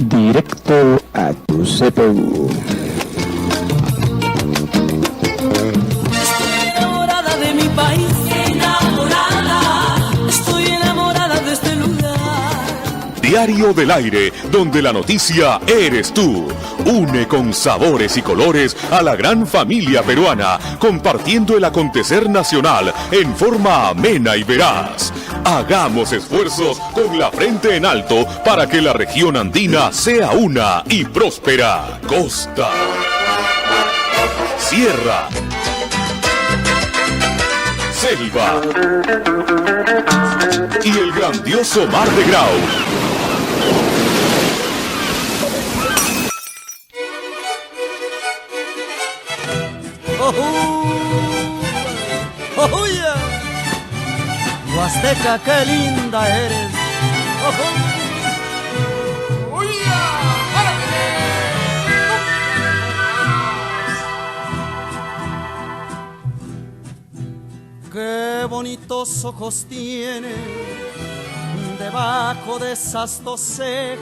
Directo a tu CPU. enamorada de mi país, enamorada, estoy enamorada de este lugar. Diario del Aire, donde la noticia eres tú. Une con sabores y colores a la gran familia peruana, compartiendo el acontecer nacional en forma amena y veraz. Hagamos esfuerzos con la frente en alto para que la región andina sea una y próspera. Costa, sierra, selva y el grandioso Mar de Grau. ¡Oh, yeah! Huasteca, qué linda eres. bonitos ojos tiene debajo de esas dos cejas,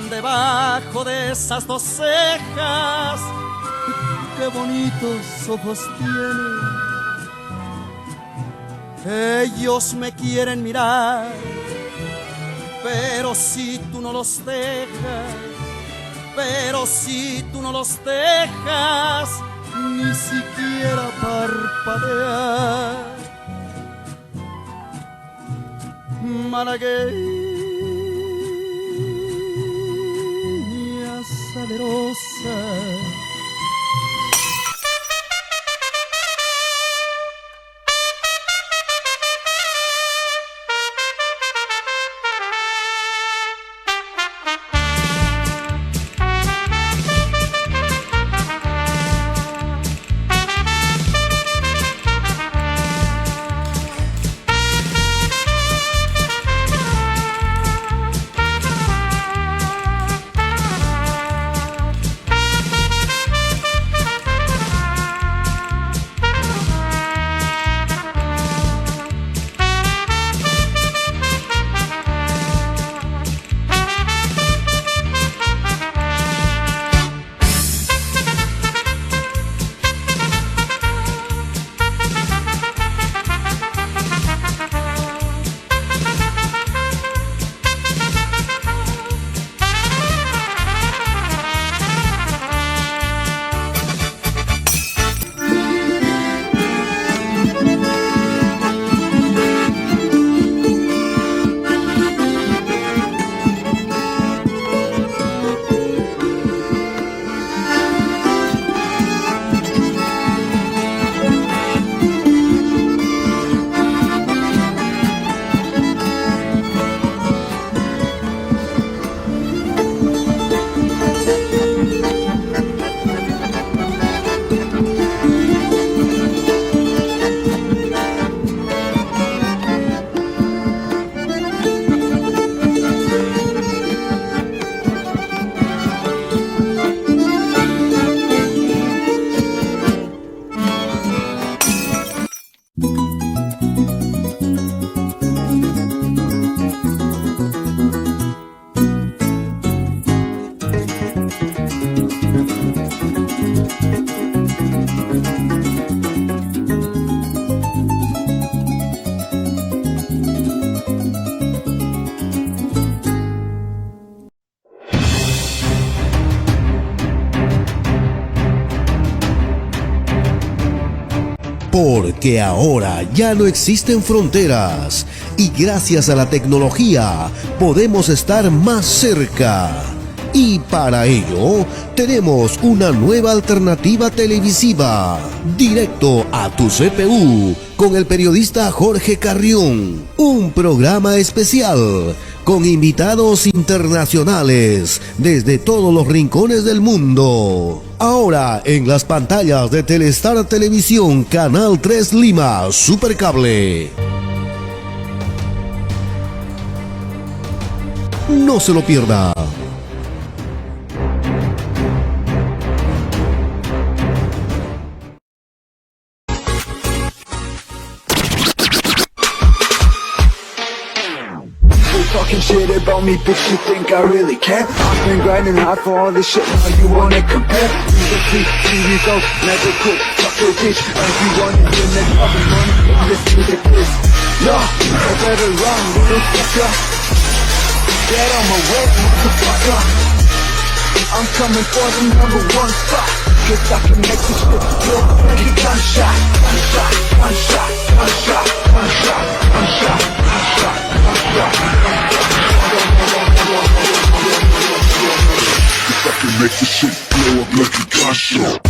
debajo de esas dos cejas. Qué bonitos ojos tiene. Ellos me quieren mirar, pero si tú no los dejas, pero si tú no los dejas, ni siquiera parpadear. Malagueña salerosa, Porque ahora ya no existen fronteras y gracias a la tecnología podemos estar más cerca. Y para ello tenemos una nueva alternativa televisiva, Directo a tu CPU, con el periodista Jorge Carrión. Un programa especial con invitados internacionales desde todos los rincones del mundo. Ahora en las pantallas de Telestar Televisión, Canal 3 Lima, Supercable. No se lo pierda. Talking shit about me, bitch, you think I really care? I've been grinding hard for all this shit, now you wanna compare? Music, TV goes, never quit, fuck your bitch. Everyone is in the fucking money, this music is. No, I better run, little fucker. Get on my way, motherfucker. I'm coming for the #1 spot, cause I can make this shit look like a gunshot. Gunshot, gunshot, gunshot, gunshot, gunshot, gunshot, gunshot. If I can make this shit blow up like a gunshot.